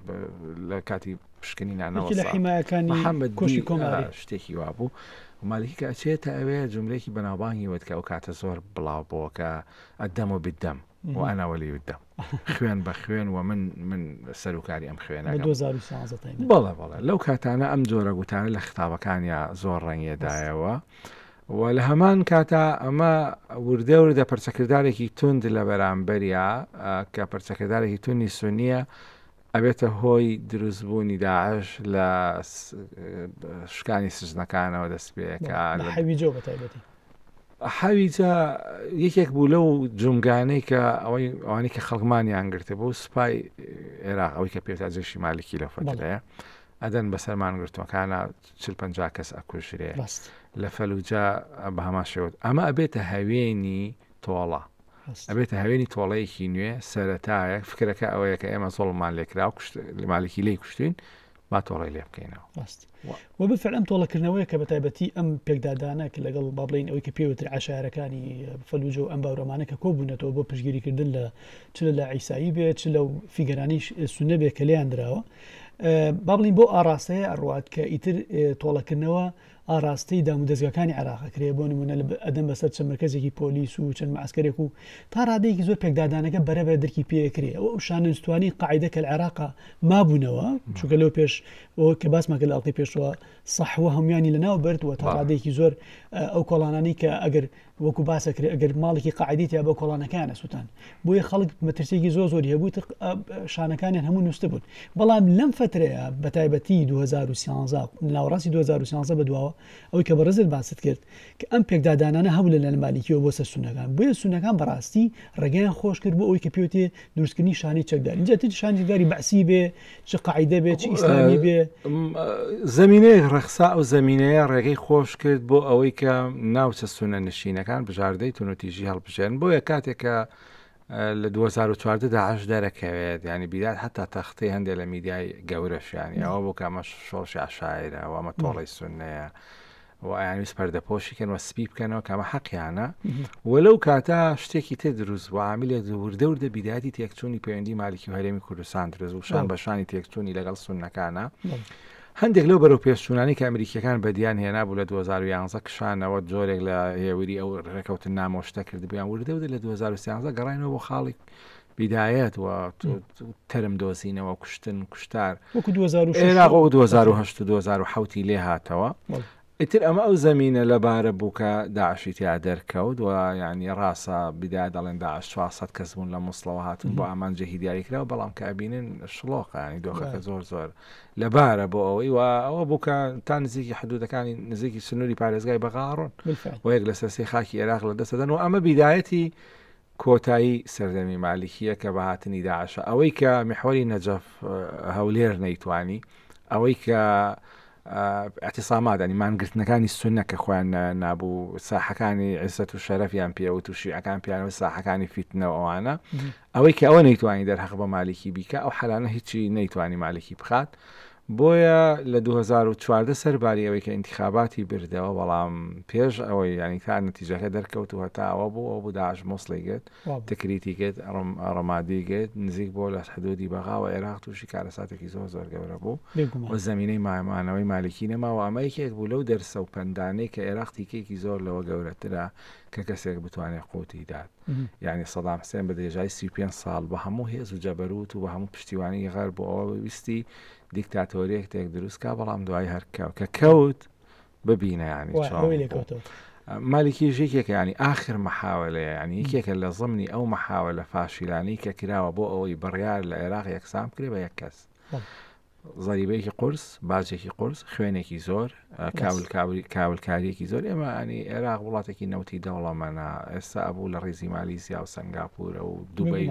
لە کاتی پشکنی نانەوە لە حیمایەکانی کۆشی کۆماری شتێکی وابوو مالکی کە ئەچێتە ئەوێ جملێکی بەناوبانگی وت کە ئەو کاتە زۆر بڵاو بۆ کە ئەدەم و بدەم و ئەناوەلی ودەم خوێن بە خوێن و من سەرکاری ئەم خوێنە بەڵێ لەو کاتانە ئەم جۆرە گوتانە لە ختابەکانیا زۆر ڕەنگێدایەوە و لە هەمان کاتا ئەمە وردە وردە پەرچەکردارێکی تند لە بەرامبەریا کە پەرچەکردارێکی توندی سونیە ئەبێتە هۆی دروستبوونی داعش لە شکانی سژنەکانەوە دەست پێەکە حەویجە بەتایبەتی حەویجە یەکێک بوو لەو جومگانەی کە ئەوانی کە خەڵکمانیان گرتە بۆ سوپای عێراق ئەوەی کە پێوتە جێشی مالکی لەو فترەیە ئەدەن بەسەرمان گرتوەکانە 40-50 کەس ئەکوژرێ لە فەلوجا بە هەمان شێوت ئەمە ئەبێتە هەوێنی تۆڵە ئەبێتە هەوێنی تۆڵەیەکی نوێ سەرەتایەک فکرەکە ئەوەیە کە ئێمە زۆڵمان لێکرا و مالکی لێی کوشتین با تۆڵی لێ بکەینەوە و بفعل ئەم تۆڵەکردنەوەی کە بەتایبەتی ئەم پێکدادانە کە لەگەڵ با بڵین ئەوەی کە پێوتر عشارەکانی فەلوجە و ئەم باوڕەمانە کە کۆبوونەتەوە بۆ پشگیریکردن لە چ لە عیسایی بێت چ لەو فیگەرانی سونە بێ کە لێیان درراوە با بڵین بۆ ئاراستەیە ئەڕوات کە ئیتر تۆڵەکردنەوە ئاراستەی دام و دەستگاکانی عێراقەکرێ بۆ نمونە ئەدەم بەسەر چەند مرکزێکی پۆلیس و چەند معسکرێک و تا ڕادەیەکی زۆر پێکدادانەکە بەرەبەر دەرکی پێکرێ ئەو شانستوانی قاعدە کە العێراقا مابوونەوە چونکە لەو پێش ئەوە کە باسمەکە لە ئەڵتی پێشەوە سەحوە هەمویانی لەناو بردووە تا ڕادەیەکی زۆر ئەو کۆڵانانی کە ئەگەر وەکو باسەکرێ ئەگەر ماڵێکی قاعدی یا بە کۆڵانەکانە سووتان بۆیە خەڵک مەترسێکی زۆری هەبوو شانەکانیان هەموو نووسە بوون بەڵام لەم فترەیە بەتایبەتی 2013 ناوەڕاستی 2013 بەدواوە ئەوەی کە بەڕێزت باست کرد کە ئەم پێکدادانانە هەبوو لە مالیکیەوە بۆ سەر سونەکان بۆیە سونەکان بەڕاستی ڕێگەیان خۆش کرد بۆ ئەوەی کە پێوتێ دروستکردنی شانی چەکدار اینجا تی شانی چەکداری بەعسی بێ چ قاعدە بێ چ ئیسلامی بێ زمینەی ڕەخسا ئەو زمینەیە ڕێگەی خۆش کرد بۆ ئەوەی کە ناوچە سونە نشینەکان بژاردەی تونوتیژی هەڵبژێن بۆیە کاتێکە لە 2014 داعش دەرەکەوێت ینی بیدات حتا تەختەی هەندێک لە میدیای گەورەشیانی ئەوە بۆ کە ئەمە شۆڕشی عشاعرە و ئەمە تۆڵی سونەیە و ئەیانویست پەردەپۆشیکەن و سپی بکەنەوە کەمە حەقیانە وەلەو کاتە شتێکی تێ دروست بوو عاملێک وردە وردە بیداتی تێکچوونی پەیوەندی مالکی و هەرێمی کوردستان دروست و شان بەشانی تێکچوونی لەگەڵ سونەکانە هەندێک لەو بەرەو پێشچوونانی کە ئەمریکیەکان بەدیان هێنا بوو لە 2011 کشانەوە جۆرێک لە هێوری ئەو ڕێکەوتن نامۆشتە کرد بیان وردە وردە لە 2013 گەڕاینەوە بۆ خاڵی بیدایەت و تەرم دۆزینەوە کوشتن کوشتار عێراق و 2008 و 2007 لێ هاتەوە ئیتر ئەمە ئەو زمینە لەبارە بوو کە داعشی تیا دەرکەوت و یعنی ڕاستە بیدای دەڵێن داعش 400 کەس بوون لە مووسڵەوە هاتون بۆ ئامانجە هیدیاری کراوە بەڵام کە ئەبینن شڵۆقانی دۆخەکە زۆر لەبارە بۆ ئەوەی و ئەوە بوو کە تا نزیکی حدودەکانی نزیکی سنووری پارێزگای بەغاڕۆن و یەک لە سەرسی خاکی عێراق لە دەستەدەن و ئەمە بیدایەتی کۆتایی سەردەمی مالیکیە کە بەهاتنی داعشە ئەوەی کە میحوەری نەجەف هەولێر نەیتوانی ئەوەی کە اعتیسامات ینی مانگرتنەکانی سونە کە خۆیان نابوو ساحەکانی عیزەت و شەرەفیان پێوت و شیعەکان پیانەوە ساحەکانی فیتنەوە ئەوانە ئەوەی کە ئەوە نەیتوانی دەرحەق بە مالیکی بیکە ئەو حەلانە هیچی نەیتوانی مالیکی بخات بۆیە لە 2014 سەرباری ئەوەی کە انتخاباتی بردەوە بەڵام پێش ئەوەی ینی تا نەتیجەکە دەرکەوت و هەتا ئەوە بوو ئەو بوو داعش مۆسڵیگەت تکریتیگەت ڕەمادیگەت نزیک بۆ لە حدودی بەغاوە عێراق تووشی کارەساتێکی زۆر گەورە بوو و زەمینەی مامانەوەی مالیکی نەماوە ئەمەیەکێک بوو لەو دەرسە و پەندانەی کە عێراق تیکێکی زۆر لەوە گەورەترە کە کەسێک بتوانێت قوتی داد یعنی سەدام حوسێن بە درێژای 35 ساڵ بە هەموو هێز و جەبەروت و بە هەموو پشتیوانی غەر بۆ ئەوە ویستی دیکتاتۆریەک تێک دروستکە بەڵام دوای هەرکەوت کە کەوت ببینە ینی مالیکی ژێکێکە ینی آخر محاولەیە ینی یەکێکە لە ضمنی ئەو محاولە فاشیلانی کە کراوە بۆ ئەوەی بڕیار لە عێراق یەکسام کرێ بە یەک کەس زەریبەیەکی قورس باجێکی قورس خوێنێکی زۆر کاولکاریەکی زۆر ئێمە ئەنی عێراق وڵاتێکی نەوتی دەوڵەمەنە ئێستا ئەبوو لە ڕێزی مالیزیا و سنگاپورە و دوبەی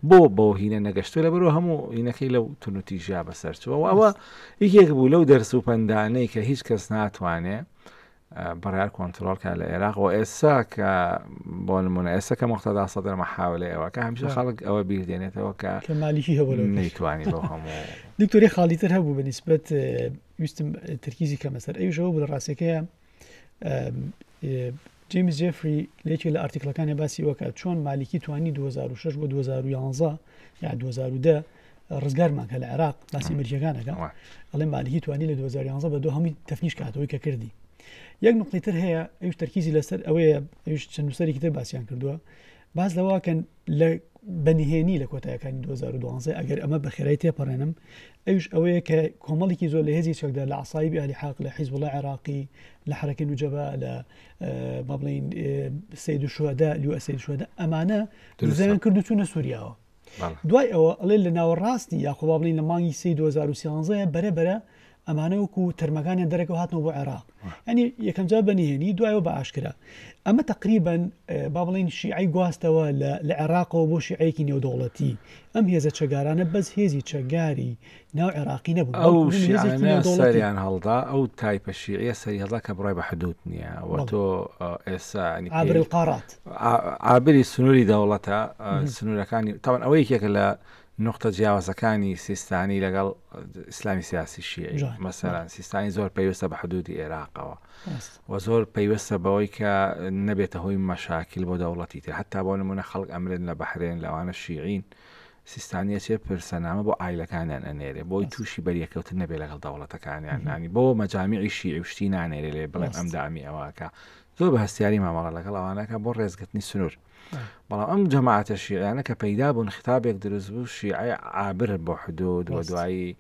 بۆ هینە نەگەشتو لە بەرەوە هەموو هینەکەی لەو تونوتیژیا بەسەرچوە و ئەوە یەکێک بوو لەو دەرس و پەندانەی کە هیچ کەس ناتوانێت بەڕیار کۆنتترۆلکە لە عێراق و ئێستا کە بۆ نمونە ئێستا کە مختەدا سەدر مەحاولەیەوە کە هەمیشە خەڵک ئەوە بیردێنێتەوە کە مالیکی هەبوو نەیتوانی بۆ هەموو دکتۆری خاڵیتر هەبوو بەنسبەت ویستم ترکیزی کە مەسەر ئەوژەوە بە ڕاستەکەیە جیمز جێفری لێکی لە ئارتیکلەکانی باسی وەکە چۆن مالیکی توانی 2006 بۆ 2011 یا 2010 ڕزگارمان کە لە عێراق باسی مەرجەکانەکە ئەڵێ مالیکی توانی لە 2011 بە دۆ هەمووی تەفنیش کاتەوەی کە کردی یەک نقطەی تر هەیە ئەوش تەرکیزی لەسەر ئەوەیە ئەوش چەند نووسەرێکی تر باسییان کردووە باز لەواکەن لە بەنهێنی لە کۆتایەکانی 2012 ئەگەر ئەمە بەخێرای تێپەڕێنم ئەوش ئەوەیە کە کۆمەڵێکی زۆر لە هێزی چەکدا لە عەسایبی ئالیحاق لە حیزب الله عێراقی لە حرەکەی نوجەبا لە با بڵێن سەید الشوهەدا لیوە سەید الشوهەدا ئەمانە زەویان کرد و چوونە سووریاوە دوای ئەوە ئەڵێ لە ناوەڕاستی یاخۆ با بڵێن لە مانگی 2013 بەرەبەرە ئەمانە وەکو تەرمەکانیان دەرەکەەوە هاتنەوە بۆ عێراق ینی یەکەم جار بەنهێنی دوایەوە بە ئاشکرا ئەمە تقریبا با بڵێن شیعی گواستەوە لە عێراقەوە بۆ شیعەیەکی نێودەوڵەتی ئەم هێزە چەگارانە بەس هێزی چەگاری ناو عێراقی نەبوو ئەو سەریان هەڵدا ئەو تایپە شیعە سەری هەڵدا کە بڕای بە حدود نییە وە تۆ ئێستا عابر القارات عابری سنووری دەوڵەتە سنوورەکانی تاوان ئەوە یەکێکە لە نقطە جیاوازەکانی سیستانی لەگەڵ ئیسلامی سیاسی شیعی مەسەلەن سیستانی زۆر پەیوەستە بە حدودی عێراقەوە و زۆر پەیوەستە بەوەی کە نەبێتە هۆی مەشاکل بۆ دەوڵەتی تر حتا بۆ نمونە خەڵک ئەمرن لە بەحرێن لەوانە شیعین سیستانیە چێ پرسەنامە بۆ ئایلەکانیان ئەنێرێ بۆی تووشی بەریەکەوتن نەبێت لەگەڵ دەوڵەتەکانیان نانی بۆ مەجامیعی شیعی وشتی نانێرێ لێ بڵێن ئەم دامی ئەوەکە زۆر بە هەستیاری مامەڵە لەگەڵ ئەوانەکە بۆ ڕێزگرتنی سنوور بەڵام ئەم جەماعەتە شیعیانە کە پەیدا بوون خطابێک دروست بوو شیعی عابر بۆ حدود و دوایی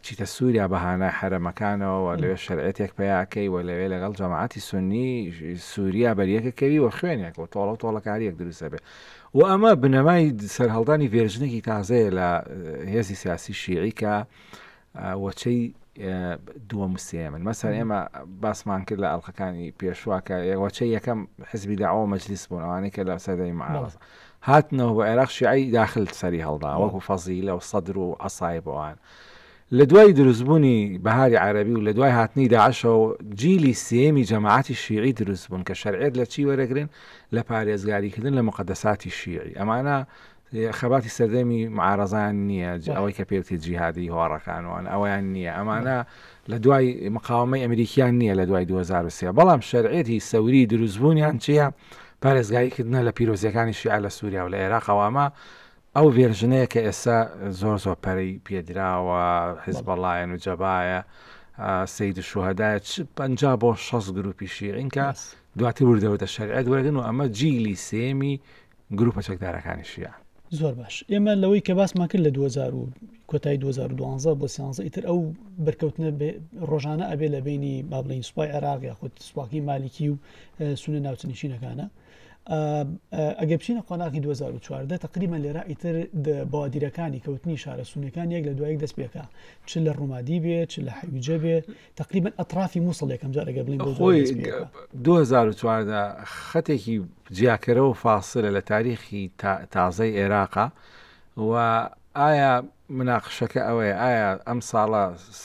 چیتە سووریا بەهانای حرەمەکانەوە لەوێ شەرعەتێک پێیاکەی و لەوێ لەگەڵ جەماعەتی سونی سووریا بەریەکەکەوی و خوێنێک و تۆڵە و تۆڵەکاریەک دروستە بێ و ئەمە بنەمای سەرهەڵدانی ڤێرژنێکی تازەیە لە هێزی سیاسی شیعی کە وەچەی دووە مسێمن مەسەر ئێمە باسمان کرد لە ئەڵلقەکانی پێشواکە وەچەی یەکەم حزبی داعوە مەجلیس بوون ئەوانەی کە لە سەردەمی معارەضە هاتنەوە بە عێراق شیعی داخل سەری هەڵدا وەکو فەزیلە و سەدر و عەسایب بۆوان لە دوای دروستبوونی بەهاری عەرەبی و لە دوای هاتنی داعشەوە جیلی سێمی جەماعەتی شیعی دروست بوون کە شەرعێت لە چی وەرەگرن لە پارێزگاریکردن لە مقدساتی شیعی ئەمانە خەباتی سەردەمی معارەزان نییە ئەوەی کە پێوتی جیهادی هۆڕەکانوان ئەویان نییە ئەمانە لە دوای مقاومەی ئەمریکیان نییە لە دوای 2023 بەڵام شەرعێتی سەوری دروستبوونیان چییە پارێزگاریکردنە لە پیرۆزیەکانی شیعە لە سووریا و لە عێراقەوەمە ئەو ڤێرژنەیە کە ئێستا زۆر پەرەی پێدراوە حیزب الله نوجەبایە سەید الشوهەدایە 50 بۆ 60 گروپی شیعین کە دواتر وردەوەتە شەریعەت وەرگن و ئەمە جیلی سێمی گروپە چەکدارەکانی شیعە زۆر باش ئێمە لەوەی کە باسمان کرد لە 2000 کۆتایی 2012 بۆ 13 ئیتر ئەو بەرکەوتنە ڕۆژانە ئەبێ لە بینی با بڵین سوپای عێراق یاخود سوپاکی مالیکی و سونە ناوچەنشینەکانە ئەگە بچینە قۆناغی 2014 تقریبا لێرە ئیتر بەوادیرەکانی کەوتنی شارە سونەکان یەک لە دوایەک دەست پێکا چ لە ڕوومادی بێ چ لە حەویجە بێ تقریبا ئەطرافی مووسڵ یەکەم جار ئەگە بڵین خۆی 2014 خەتێکی جیاکەرەوە فاسلە لە تاریخی تازەی عێراقا و ئایا مناقشەکە ئەوەیە ئایا ئەم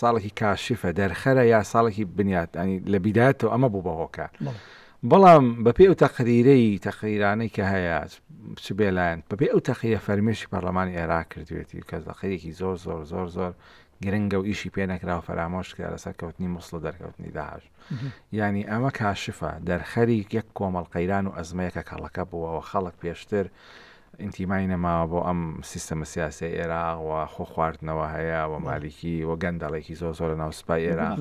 ساڵێکی کاشفە دەرخەرە یا ساڵێکی بنیات ینی لە بیدایەتەوە ئەمە بوو بەهۆکە بەڵام بەپێ ئەو تەقریرانەی کە هەیە چ بێلایەن بەپێ ئەو تەقریرە فەرمیێشی پەرلەمانی عێراق کردوێتی کە تەقریرێکی زۆر گرنگە و ئیشی پێ نەکرا و فەرامۆش کرا لەسەر کەوتنی مووسڵ و دەرکەوتنی داعش ینی ئەمە کاشفە دەرخەری یەک کۆمەڵ قەیران و ئەزمەیەکە کەڵەکە بووەوە خەڵک پێشتر ئینتیمای نەماوە بۆ ئەم سیستەمە سیاسی عێراق و خۆ خواردنەوە هەیە و مالیکی و گەندەڵێکی زۆر لە ناو سوپای عێراق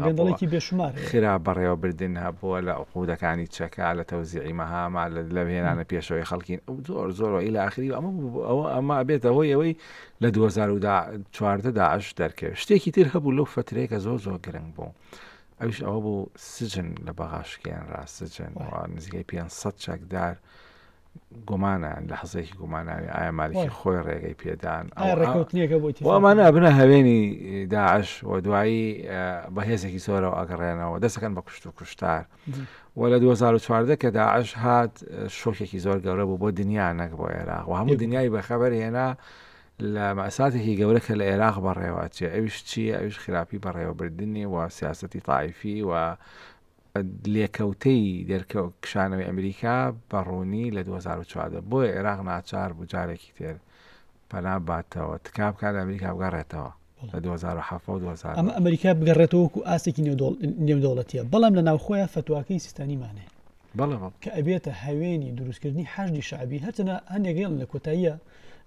خرا بەڕێوەبردن هەبووە لە عقودەکانی چەکا لە تەوزیعی مەهامە لە هێنانە پێشەوەی خەڵکین زۆر ئیلا ئاخری ئەمە بێتە هۆی ئەوەی لە 2014 داعش دەرکەوێت شتێکی تر هەبوو لەو فترەیە کە زۆر گرنگ بوو ئەوش ئەوە بوو سجن لە بەغاشکیان ڕاستجن نزیکەی 500 چەکدار گومانە لە حەزێکی گوماناوی ئایا مالیکی خۆی ڕێگەی پێدان ئەمانە بنە هەوێنی داعش و دوایی بەهێزێکی زۆرەوە ئەگەڕێنەوە دەستەکەن بە کوشت و کوشتار و لە 2014 کە داعش هات شۆکێکی زۆر گەورە بوو بۆ دنیا نەک بۆ عێراق و هەموو دنیای بەخەبەر هێنا لە مەساتێکی گەورە کە لە عێراق بەڕێوەچێ ئەویش چییە ئەویش خراپی بەڕێوەبردننی و سیاسەتی تایفی و لێکەوتەی کشانەوەی ئەمریکا بەڕوونی لە 2014 بۆیە عێراق ناچار بوو جارێکی تر پەنا باتەوە تکا بکات ئەمریکا بگەڕێتەوە لە 2007 و 2000 ئەمە ئەمریکا بگەڕێتەوەکو ئاسێکی نێودەوڵەتیە بەڵام لە ناوخۆیە فتواکەی سیستانیمانێ کە ئەبێتە هەوێنی دروستکردنی حەشدی شعبی هەرچەنە هەندێکێڵ لە کۆتاییە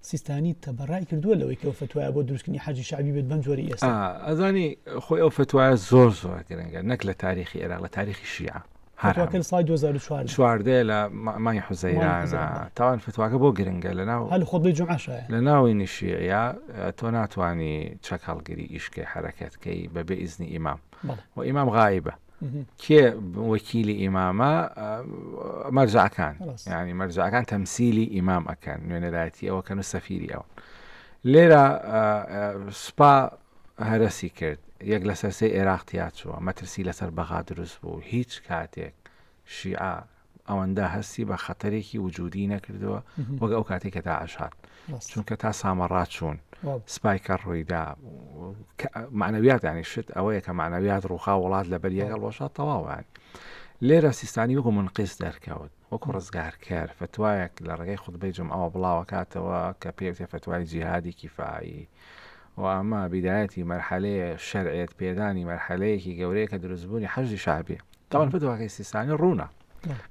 سیستانی تەبەڕای کردووە لەوەی کە فتوایە بۆ دروستکردنی حەجی شعبی بێت بەم جۆری ئێستا ئەزانی خۆی ئەو فتوایە زۆر گرنگە نەک لە تاریخی عێراق لە تاریخی شیعە فتواکە ساڵی 2014 لە مانگی حوزەیرانە تاوان فتواکە بۆ گرنگە لەناو خۆتبەی جومعەشایە لە ناوی شیعە تۆ ناتوانانی چەک هەڵگیری ئیشکەی حرەکەتکەی بەبێ ئیزنی ئیمام و ئیمام غایبە کێ وەکیلی ئیمامە مەرجعەکان ینی مەرجعەکان تەمسیلی ئیمام ئەکەن نوێنەرایەتی ئەوەکەن و سەفیری ئەوە لێرە سوپا هەرەسی کرد یەک لە سەرسەی عێراق تیاچووە مەترسی لەسەر بەغا دروست بوو هیچ کاتێک شیعە ئەوەندە هەستی بە خەتەرێکی وجودی نەکردووە وەک ئەو کاتێک کە داعش هات چونکە تا سامەڕات چوون سپایکە ڕوویدا معنەویات ینی شت ئەوەیە کە معنەویات ڕووخا وڵات لە بەریەگەڵ وەشات تەواوان لێرە سیستانی وەکو منقیس دەرکەوت وەکو ڕزگارکەر فتوایەک لە ڕێگەی خوتبەی جومعەوە بڵاو کاتەوە کە پێوتێ فتوای جیهادی کیفایی و ئەمە بیدایەتی مەرحەلەیە شەرعێت پێدانی مەرحەلەیەکی گەورەیە کە دروستبوونی حەجی شعبی تاوان فتواکەی سیستانی ڕوونە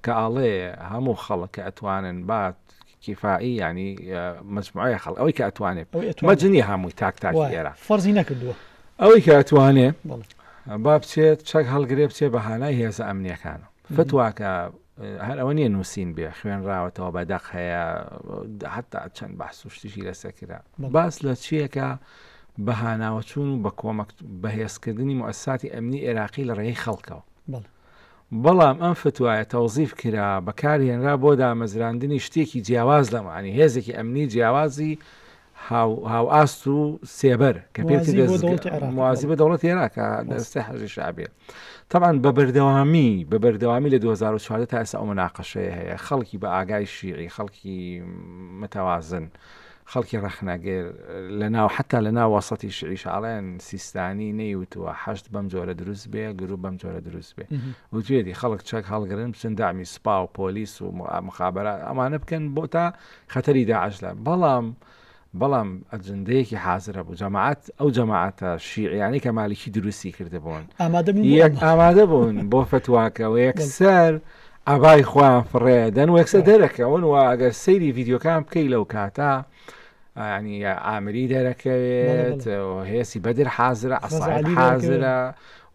کە ئاڵێ هەموو خەڵک کە ئەتوانن بات کیفایی ینی مجموعەیە خەڵک ئەوەی کە ئەتوانێت مەجنی هەمووی تاکی ئێرە فەرزی نەکردووە ئەوەی کە ئەتوانێت با بچێت چەک هەڵگرێ بچێ بەهانای هێزە ئەمنیەکانە فتواکە هەر ئەوە نییە نووسین بێ خوێنراوەتەوە بەدەق هەیە حتا چەند بەحس و شتیشی لەسەرکرا باس لە چیەکە بەهاناوە چوون و بە کۆمەک بەهێزکردنی موسساتی ئەمنی عێراقی لە ڕێی خەڵکەوە بەڵام ئەم فتوایە تەوزیف کرا بەکارهێنرا بۆ دامەزراندنی شتێکی جیاواز لەمانی هێزێکی ئەمنی جیاوازی هاو ئاست و سێبەر کە پێ موازی بە دەوڵەت عێراق دەستی حەجی شعبیە طبعا بەبەردەوامی لە 2014 تا ئێستا ئەو مناقەشەیە هەیە خەڵکی بە ئاگای شیعی خەڵکی متەوازن خەڵکی ڕەخنەگەر لەناو حتا لە ناو وەسەتی شیعی شاڵێن سیستانی نەیوتووە حەشت بەم جۆرە دروست بێ گروپ بەم جۆرە دروست بێ وتوێتی خەڵک چەک هەڵگرن بچن دامی سوپا و پۆلیس و مخابرات ئەمانە بکەن بۆ تا خەتەری داعش لە بەڵام ئەجندەیەکی حازرە بوو جەماعەت ئەو جەماعەتە شیعیانی کە مالیکی دروستی کردبوون ئامادە بوون بۆ فتواکەوە یەکسەر ئابای خۆیان فڕێدەن و یەکسەر دەرەکەون و ئەگەر سەیری ڤیددیۆکان بکەی لەو کاتە ینی ئامری دەرەکەوێت هێسی بەدر حازرە ئەسایل حازرە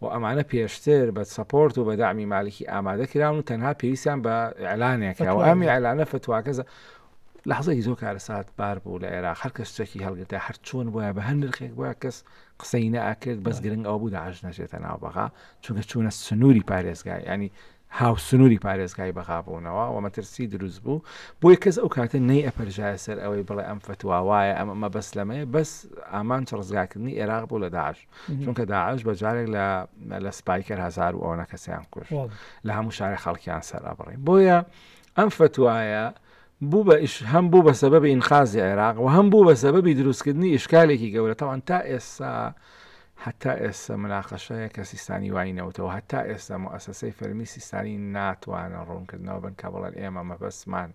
و ئەمانە پێشتر بە سەپۆرت و بە دامی مالیکی ئامادە کراون و تەنها پێویستیان بە ئێعلانێکە و ئەمی ئەعلانە فتواکە لەحظەی زۆر کارەسات بار بوو لە عێراق هەر کەس چەکی هەڵگرتا هەر چۆن بۆیە بە هەر نرخێک بۆیە کەس قسەی نەئەکرد بەس گرنگ ئەو بوو داعش نەچێتە ناو بەغا چونکە چوونە سنووری پارێزگای ینی هاوسنووری پارێزگای بەغابوونەوە و مەترسی دروست بوو بۆی کەس ئەو کاتە نەی ئەپەرژایە سەر ئەوەی بڵێ ئەم فتوواوایە ئەمە بەس لەمەیە بەس ئامان ڕزگارکردنی عێراق بوو لە داعش چونکە داعش بە جارێک لە سپایکەر هەزار و ئەوەنە کەسیان کوشت لە هەموو شارە خەڵکیان سەر ئەبڕین بۆیە ئەم فتوایە بوو بە هەم بوو بە سەبەبی ئینخازی عێراق و هەم بوو بە سەبەبی دروستکردنی ئیشکالێکی گەورە تاوان تا ئێستا حتا ئێستا مناقەشەیە کە سیستانی واینەوتەوە هەتا ئێستا مؤسسەی فەرمی سیستانی ناتوانە ڕوونکردنەوە بن کە بڵێن ئێمە مەبەسمان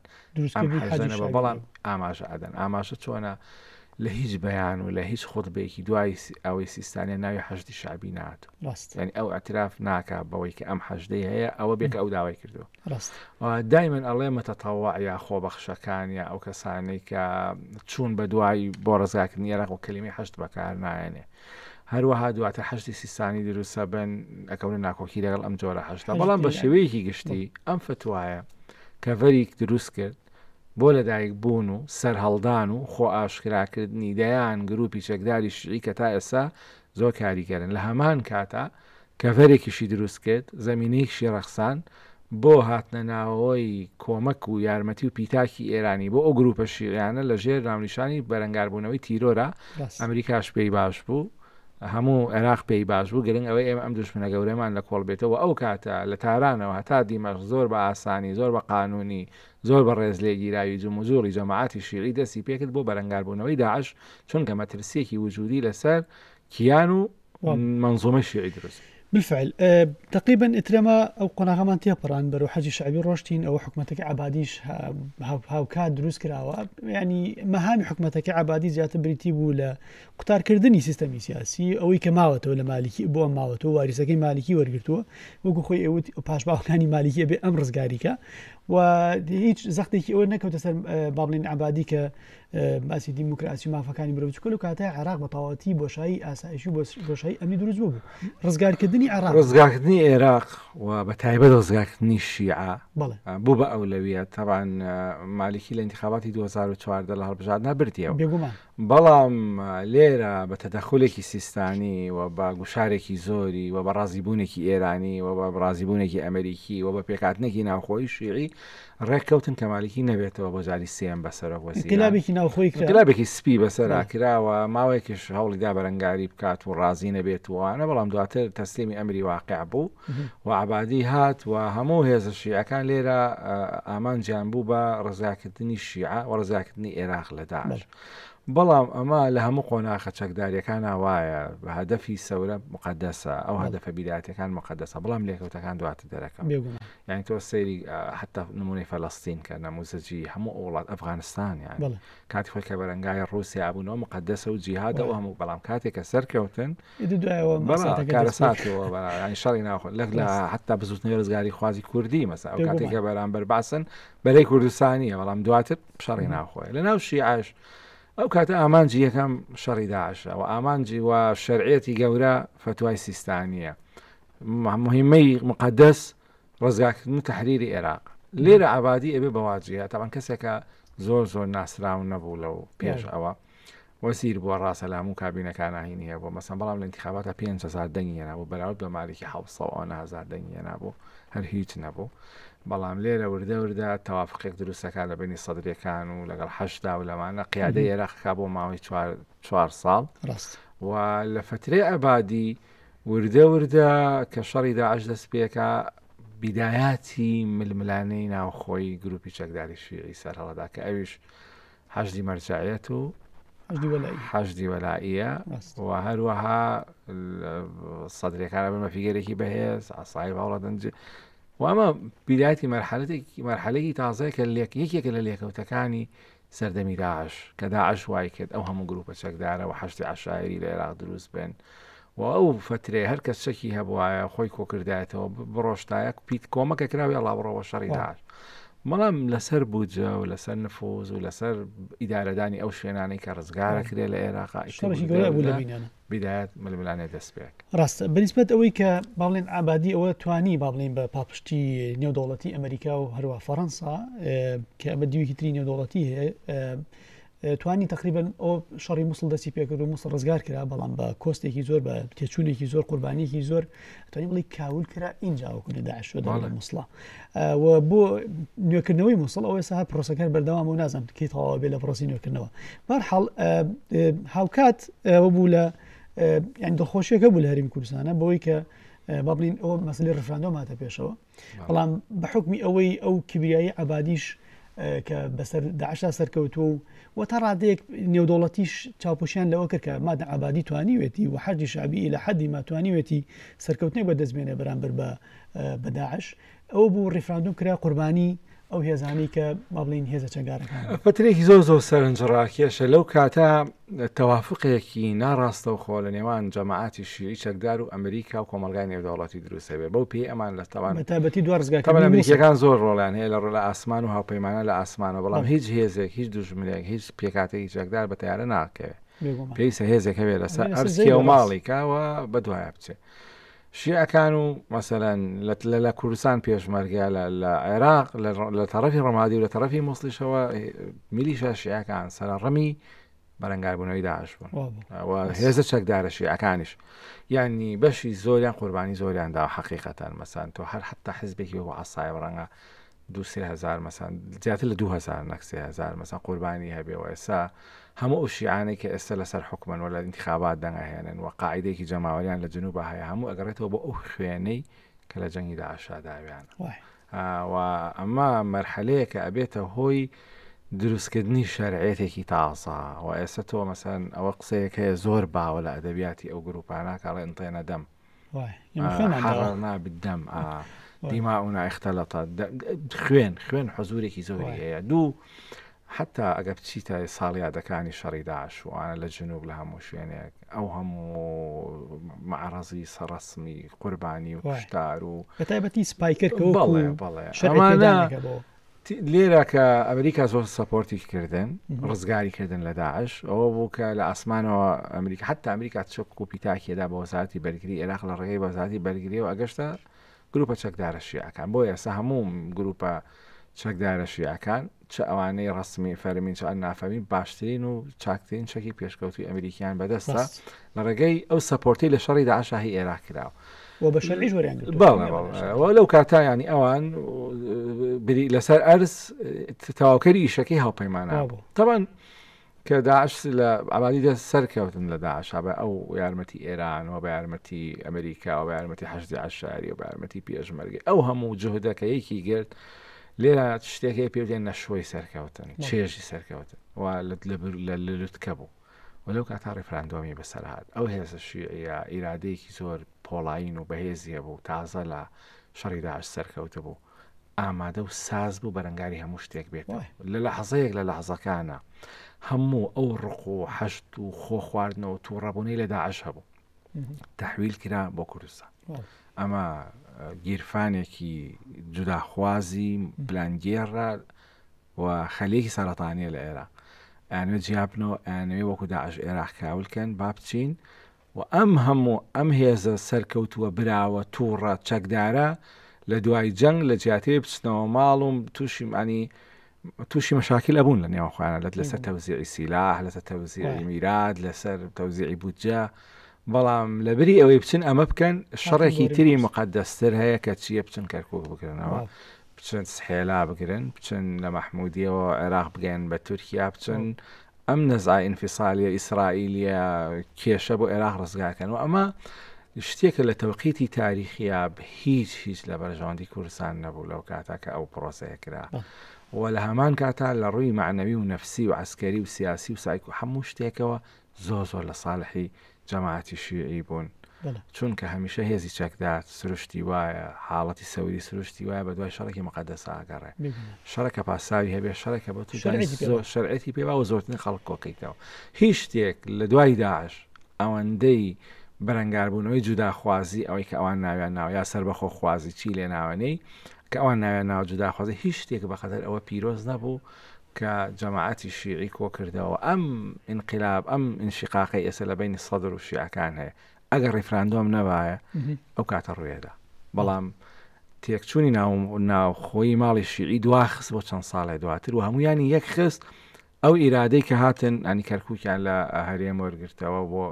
ئەم حەزەنە بە بەڵام ئاماژە ئەدەن ئاماژە چۆنە لە هیچ بەیان و لە هیچ خودبێکی دوای ئەوەی سیستانیە ناوی حەشدی شعبی ناتوە یعنی ئەو ئەتراف ناکە بەوەی کە ئەم حەشدەی هەیە ئەوە بێکە ئەو داوای کردو دایمەن ئەڵێ مەتەتەوەع یا خۆبەخشەکان یا ئەو کەسانەی کە چوون بە دوای بۆ ڕزگارکردنی عێراق و کەلیمەی حەشد بەکار نایەنێ هەروەها دواتر حەشتی سیستانی دروستە بن ئەکەونە ناکۆکی لەگەڵ ئەم جۆرە حەشتە بەڵام بە شێوەیەکی گشتی ئەم فتوایە کە ڤەریک دروست کرد بۆ لەدایک بوون و سەر هەڵدان و خۆ ئاشکراکردنی دەیان گروپی چەکداری شیعی کە تا ئێستا زۆر کاریگەرن لە هەمان کاتە کە ڤەرێکیشی دروست کرد زەمینەیەکشی ڕەخسان بۆ هاتنە ناوەوەی کۆمەک و یارمەتی و پیتاکی ئێرانی بۆ ئەو گروپە شیعیانە لە ژێر ناونیشانی بەرەنگاربوونەوەی تیرۆرە ئەمریکاش پێی باش بوو هەموو عێراق پێی باش بوو گرنگ ئەوەی ئێمە ئەم دوژمنە گەورەمان لە کۆڵ بێتەوە ئەو کاتە لە تارانەوە هەتا دیمەش زۆر بە ئاسانی زۆر بە قانونی زۆر بە ڕێز لێگیراوی جموزوری جەماعەتی شیعی دەستی پێکرد بۆ بەرەنگاربوونەوەی داعش چونکە مەترسیەکی وجودی لەسەر کیان و منظومە شیعی دروست بالفعل تقريبا اترما او قناغمان تيبران برو حجي شعبي روشتين او حكمتك عباديش هاو كاد دروس كراوا يعني مهام حكمتك عبادي زيات بريتي بولا قطار كردني سيستمي سياسي او كماوته ولا مالكي بو ماوته وارثكي مالكي ورغتو وكو خوي اوت باش باوكاني مالكي بي امر زغاريكا وهيج زختي او نكو تسر بابلين عبادي ك ماسي ديمقراطي ما فكاني بروج كل كاتا عراق بطاوتي بوشاي اسايشو بوشاي امني دروز بو رزقار كدني عراق رزقار كدني عراق وبتايبه رزقار كدني الشيعة بو بأولوية طبعا مالكي الانتخابات 2014 لهرب جادنا برتيو بەڵام لێرە بە تەدەخولێکی سیستانی و بە گوشارێکی زۆری و بە ڕازیبوونێکی ئێرانی و بە ڕازیبوونێکی ئەمریکی و بە پێکاتنێکی ناوخۆی شیعی ڕێککەوتن کە مالیکی نەبێتەوە بۆ جاری سێم بەسەرە وەزیرابێکی ناوخۆی گلابێکی سپی بەسەرا کراوە ماوەیەکیش هەوڵیدا بەرەنگاری بکات و ڕازی نەبێت وانە بەڵام دواتر تەسلیمی ئەمری واقع بوو و عبادی هات و هەموو هێزە شیعەکان لێرە ئامانجیان بوو بە ڕزاکردنی شیعە و ڕزاکردنی عێراق لە داعش بەڵام ئەمە لە هەموو قۆناغە چەکداریەکان وایە بە هەدەفی سەورە مقدسە ئەو هەدەفە بیداتەکان مقدسە بەڵام لێکەوتەکان دواتر دەرەکەم یعنی تۆ سەیری حتا نمونەی فەلەستین کە نموزەجی هەموو وڵات ئەفغانستان یان کاتی خۆی کە بەرەنگای ڕوسیا بوونەوە مقدسە و جیهادە و هەموو بەڵام کاتێک کە سەرکەوتن کارەساتەوە ینی شەڕی ناوخۆ لە حتا بزوتنەوەی ڕزگاری خوازی کوردی مەسا ئەو کاتێک کە بەرامبەر باسن بەرەی کوردستانیە بەڵام دواتر شەڕی ناوخۆی لەناو شیعەش ئەو کاتە ئامانجی یەکەم شەڕی داعشە و ئامانجی و شەرعێتی گەورە فتوای سیستانیە مهمەی مقدس ڕزگارکردن تەحریری عێراق لێرە عبادی ئەبێ بەواجیە تاوان کەسێکە زۆر ناسراون نەبوو لەو پێش ئەوە وەزیر بووە ڕاستە لە هەموو کابینەکان هینی هەیە بۆ مەسەڵەن بەڵام لە انتخاباتە 5,000 دەنگی هێنابوو بەراورد بە مالێکی 700,000 دەنگی هێنابوو هەر هیچ نەبوو بەڵام لێرە وردە تەوافقێک دروستەکان لە بینی سەدرەکان و لەگەڵ حەشدا و لەمانە قیادەی عێراقەکە بۆ ماوەی 4 ساڵ و لە فترەی عەبادی وردە کە شەڕی داعش دەست پێکە بیدایاتی ململانەی ناوخۆی گروپی چەکداری شیعی سەرهەڵەدا کە ئەویش حەشدی مەرجعیەت و حەشدی وەلائیە و هەروەها سەدرەکانە بمە فیگەرێکی بەهێز ئاسایی باوڵە دەنج و ئەمە بیدایەتی مەرحەلەیەکی تازەیە کە یەکێکە لە لێکەوتەکانی سەردەمی داعش کە داعش وای کرد ئەو هەموو گروپە چەکدارە و حەشتی عەشایری لە عێراق دروست بن و ئەو فترێ هەر کەس شەکی هەبوایە خۆی کۆکردایەتەوە بڕۆشتایە پیت کۆمەکە کراوی ئەڵا بڕەوە شەڕی داعش بەڵام لەسەر بوجە و لەسەر نفوز و لەسەر ئیدارەدانی ئەو شوێنانەی کە ڕزگارە کرێ لە عێراق بیدایەت ململانێ دەست پێک ڕاستە بەنسبەت ئەوەی کە باڵێن عەبادی ئەوە توانی باڵێن بە پاپشتی نێودەوڵەتی ئەمریکا و هەروە فەڕەنسا کە ئەمە دیوەکی تری نێودەوڵەتی هەیە توانی تقریبا ئەو شەڕی مووسڵ دەستی پێکرد و مووسڵ ڕزگار کرا بەڵام بە کۆستێکی زۆر بە تێچوونێکی زۆر قوربانیەکی زۆر توانی بڵی کاول کرا اینجاوەکوونە داعش شۆ لە مووسڵە و بۆ نوێکردنەوەی مووسڵ ئەوە ئێستا پرۆسەکان بەردەوام و نازانم کەی تەواو بێ لە پرۆسی نوێکردنەوە بەرحاڵ هاوکات ئەوە بوو لە یعنی دڵخۆشیەکە بوو لە هەرێمی کوردستانە بەوەی کە با بڵین ئەوە مەسلەی ڕفراندۆم هاتە پێشەوە بەڵام بە حکمی ئەوەی ئەو کبریایی عەبادیش کە بەسەر داعشا سەرکەوتووە و تا ڕادەیەک نێودەوڵەتیش چاوپۆشیان لەوە کرد کە مادە عەبادی توانیوێتی و حەرجی شعبی لە حەدی ما توانیوێتی سەرکەوتنێک بەدەستبێنێ بەرامبەر بە داعش ئەوە بوو ڕیفراندۆم کرا قوربانی ئەو هێزانی کە با بڵین هێزە چەگارەکان فترێکی زۆر سەرنجڕاکێشە لەو کاتە تەوافقێکی ناڕاستە و خۆ لە نێوان جەماعەتی شیعی چەکدار و ئەمریکا و کۆمەلگای نێودەوڵەتی دروستە بێ بەو پێی ئەمان لە تەوان بەتابەتی دووار ڕزگاکە ئەمریکیەکان زۆر ڕۆڵیان هەیە لە ڕۆلە ئاسمان و هاوپەیمانە لە ئاسمانەوە بەڵام هیچ هێزێک هیچ دوژمنێک هیچ پێکاتێکی چەکدار بە تیارە ناکەوێت پێویستە هێزێکە بێت لەسەر ئەرزکێ و ماڵی کاوە بەدوایە بچێت شیعەکان و مەسەلەن لە کوردستان پێشمەرگە لە عێراق لە تەرەفی ڕەمادی و لە تەرەفی مووسڵیشەوە میلیشە شیعەکان سەرڕەمی بەرەنگاربوونەوەی داعش بوون هێزە چەکدارە شیعەکانیش یعنی بەشی زۆریان قوربانی زۆریان دا حەقیقەتەن مەسەن تۆ هەر حتا حیزبێکی بۆ عەسای ڕەنگە 2-3,000 مەسەن زیاتر لە 2,000 نەک 3,000 مەسەن قوربانی هەبێەوە ئێستا هەموو ئەو شیعانەی کە ئێستا لەسەر حکومن و لە انتخابات دەنگەهێنن و قاعیدەیەکی جەماوەریان لە جنوبە هەیە هەموو ئەگەڕێتەوە بۆ ئەو خوێنەی کە لە جەنگی داعشا داویانە و ئەمە مەرحەلەیە کە ئەبێتە هۆی دروستکردنی شەرعێتێکی تازە و ئێستا تۆ مەسەن ئەوە قسەیەک هەیە زۆر باوە لە ئەدەبیاتی ئەو گروپانە کاڵێ ئەنتێنە دەم حەڕنا بدەم دیماؤنا اختلطت خوێن حزورێکی زۆری هەیە دوو حتا ئەگە بچیتە ساڵیادەکانی شەڕی داعش وانە لە جنوب لە هەموو شوێنێک ئەو هەموو معرەزی سەرڕسمی قوربانی و کوشتار و بەتایبەتی سپایکردکە لێرە کە ئەمریکا زۆر سەپۆرتی کردن ڕزگاری کردن لە داعش ئەوە بوو کە لە ئاسمانەوە ئەمریکا حتا ئەمریکا چۆک و پیتاکێدا بە وەزارەتی بەرگری عێراق لە ڕێگەی وەزارەتی بەرگری و ئەگەشتە گروپە چەکدارە شیعەکان بۆ ئێستا هەموو گروپە چەکدارە شیعەکان چه ئەوانەی ڕسمی فەرمین چ نافەمین باشترین و چاکترین چەکی پێشکەوتوی ئەمریکیان بەدەستە لە ڕێگەی ئەو سەپۆرتی لە شەڕی داعش هی عێراق کراوە بە شەرعیش وەریان لەو کاتایانی ئەوان لەسەر ئەرز تەواوکەری ئیشەکەی هاوپەیمانە بوو طبعا کە داعش لە عەبادی دەست سەرکەوتن لە داعش بە ئەو یارمەتی ئێران و بە یارمەتی ئەمریکا و بە یارمەتی حەشدی عەشاری و بە یارمەتی پێشمەرگی ئەو هەموو جوهدەکە یەکی گرت لێرە شتێکی پێدێن نەشۆی سەرکەوتن چێژی سەرکەوتن و لە لوتکە بوو و لەو کاتا ڕێفراندۆمی بەسەرهات ئەو هێزە شیعە ئیرادەیەکی زۆر پۆڵاین و بەهێزیە بوو تازە لە شەڕی داعش سەرکەوتە بوو ئامادە و ساز بوو بەرەنگاری هەموو شتێک بێتەوە لە لەحەزەیەک لە لەحەزەکانە هەموو ئەو ڕق و حەشت و خۆ خواردنەوە و تووڕەبوونەی لە داعش هەبوو تەحویل کرا بۆ کوردستان ئەمە گیرفانێکی جوداخوازی بلانگێڕە و خەلەیەکی سەرەتانیە لە ئێرە ئەنوێ جیابنەوە ئەنوێ وەکو داعش عێراق کاولکەن با بچین و ئەم هێزە سەرکەوتووە براوە تووڕە چەکدارە لە دوای جەنگ لە جیاتێ بچنەوە ماڵم تووشی مەشاکل ئەبوون لە نێوەخوایانە لەسەر تەوزیعی سیلاح لەسەر تەوزیعی میرات لەسەر تەوزیعی بودجە بەڵام لەبری ئەوەی بچن ئەمە بکەن شەڕێکی تری مقدەستر هەیە کە چیە بچن کەرکووک بکردنەوە بچن سحێلا بگرن بچن لە مەحمودیەوە عێراق بگەن بە تورکیا بچن ئەم نەزای ئینفیسالیە ئیسرائیلیە کێشە بۆ عێراق ڕزگارکەن و ئەمە شتێکە لە تەوقیتی تاریخیە هیچ لە بەرژەوەندی کوردستان نەبوو لەو کاتا کە ئەو پرۆسەیە کرا و لە هەمان کاتا لە ڕووی معنەوی و نەفسی و عسکەری و سیاسی و سایک و هەموو شتێکەوە زۆر لە ساڵحی جەماعەتی شیعی بوون چونکە هەمیشە هێزی چەکدار سروشتی وایە حاڵەتی سەوری سروشتی وایە بە دوای شەڕێکی مەقەدەسە ئاگەڕێ شەڕێکە پاساوی هەبێ شەڕێکە بە تو شەرعەتی پێوا و زۆرترین خەڵک کۆکەیتەوە هیچ شتێک لە دوای داعش ئەوەندەی بەرەنگاربوونەوەی جوداخوازی ئەوەی کە ئەوان ناویان ناو یا سەربەخۆ خوازی چی لێ ناوەنەی کە ئەوان ناویان ناو جوداخوازی هیچ شتێک بەخەتەر ئەوە پیرۆز نەبوو کە جەماعەتی شیعی کۆ کردەوە ئەم ئینقلاب ئەم ئینشقاقی ئێستا لە بینی سەدر و شیعەکان هەیە ئەگەر ڕیفراندۆم نەبایە ئەو کاتە ڕوویەدا بەڵام تێکچوونی ناوخۆی ماڵی شیعی دواخست بۆ چەند ساڵێ دواتر و هەمویانی یەک خست ئەو ئیرادەی کە هاتن ئەنی کەرکووکیان لە هەرێم وەرگرتەوە بۆ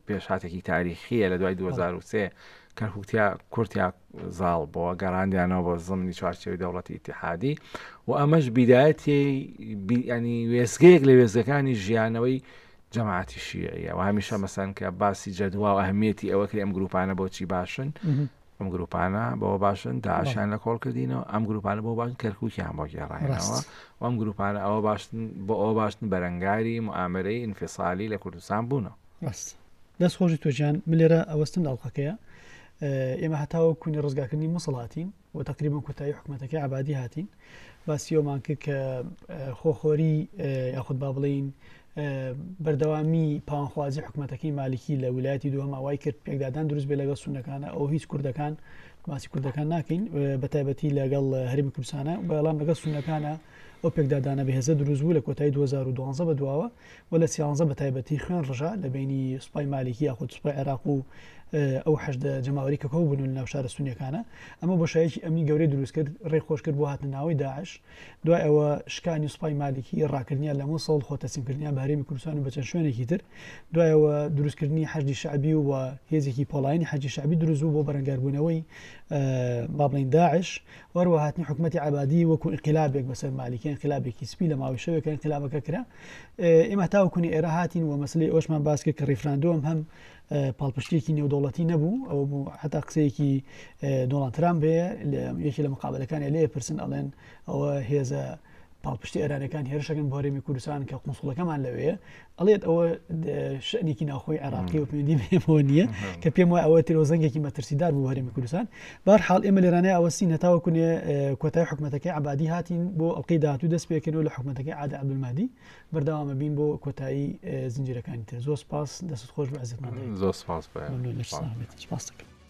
پێشهاتێکی تاریخیە لە دوای 2023 کەرکووکتیا کورتیا زاڵ بۆ گەڕاندیانەوە بۆ زمانی چوارچێوەی دەوڵەتی ئیتیحادی و ئەمەش بیدایەتی ینی وێزگەیەک لە وێزگەکانی ژیانەوەی جەماعەتی شیعیە و هەمیشە مەسەن کە باسی جەدوا و ئەهمیەتی ئەوە کرد ئەم گروپانە بۆچی باشن ئەم گروپانە بەوە باشن داعشیان لە کۆڵ کردینەوە ئەم گروپانە بۆ باشن کەرکووکیان بۆ گێڕاینەوە و ئەم گروپانە ئەوە باشن بۆ ئەوە باشن بەرەنگاری موامەرەی ئینفیسالی لە کوردستان بوونەوە. ڕاست دەست خۆشی تۆجیان من لێرە ئەوەستن ئەڵلقەکەیە ئێمە هەتاوە کوونی ڕزگاکردنی مووسڵ هاتین و تقریبا کۆتایی حکوومەتەکەی عبادی هاتین باسیۆمان کرد کە خۆخۆری یاخود با بڵین بەردەوامی پاوانخوازی حکوومەتەکەی مالیکی لە ویلایەتی دووەم ئاوای کرد پێکدادان دروست بێ لەگەڵ سونەکانە ئەو هیچ کوردەکان باسی کوردەکان ناکەین بە تایبەتی لەگەڵ هەرێمی کوردستانە بەڵام لەگەڵ سونەکانە ئەو پێکدادانە بەهێزە دروست بوو لە کۆتایی 2012 بەدواوە و لە 13 بە تایبەتی خوێن ڕژە لە بینی سوپای مالیکی یاخود سوپای عێراق و ئەو حەشدە جەماوەری کە کۆ بوون لە ناو شارە سونیەکانە ئەمە بۆشایەکی ئەمنی گەورەی دروست کرد ڕێخۆش کرد بۆ هاتنە ناوەی داعش دوای ئەوە شکانی سوپای مالیکی ڕاکردنیان لە مووسڵ خۆتەسیمکردنیان بە هەرێمی کوردستان و بە چەند شوێنێکی تر دوایەوە دروستکردنی حەشدی شعبی و هێزێکی پۆڵاینی حەجی شعبی دروست بوو بۆ بەرەنگاربوونەوەی با بڵین داعش وەروە هاتنی حکوومەتی عبادی وەکو انقلابێک بەسەر مالیکی انقلابێکی سپی لە ماوەی شەوێک انقلابەکە کرا ئێمە تاوەکوونی ئێرە هاتین و مەسلەی ئەوشمان باس کرد کە ڕیفراندۆم هەم پاڵپشتێکی نێودوڵەتی نەبوو ئەو بوو حتا قسەیەکی دۆناڵد ترامپ بێ یەکی لە مقابلەکانی لێ پرسن ئەڵێن ئەوە هێزە پاڵپشتی ئێرانەکان هێرشەکەن بۆ هەرێمی کوردستان کە قونسوڵەکەمان لەوەیە ئەڵێت ئەوە شەنێکی ناوخۆی عێراقی و پەیوەندی بێمەوە نییە کە پێم وایە ئەوە تیرۆزەنگێکی مەترسیدار بوو هەرێمی کوردستان بەهەرحاڵ ئێمە لێرانەیە ئەوەستی نەتاوەکوونێ کۆتای حکوومەتەکەی عبادی هاتین بۆ ئەڵقەی داهاتوو دەست پێکردنەوە لە حکوومەتەکەی عادل عەبدولمەهدی بەردەوامە بین بۆ کۆتایی زنجیرەکانی تر زۆر سپاس دەست خۆش بە عەزیزمان زۆر سپاس سپاس دەکەم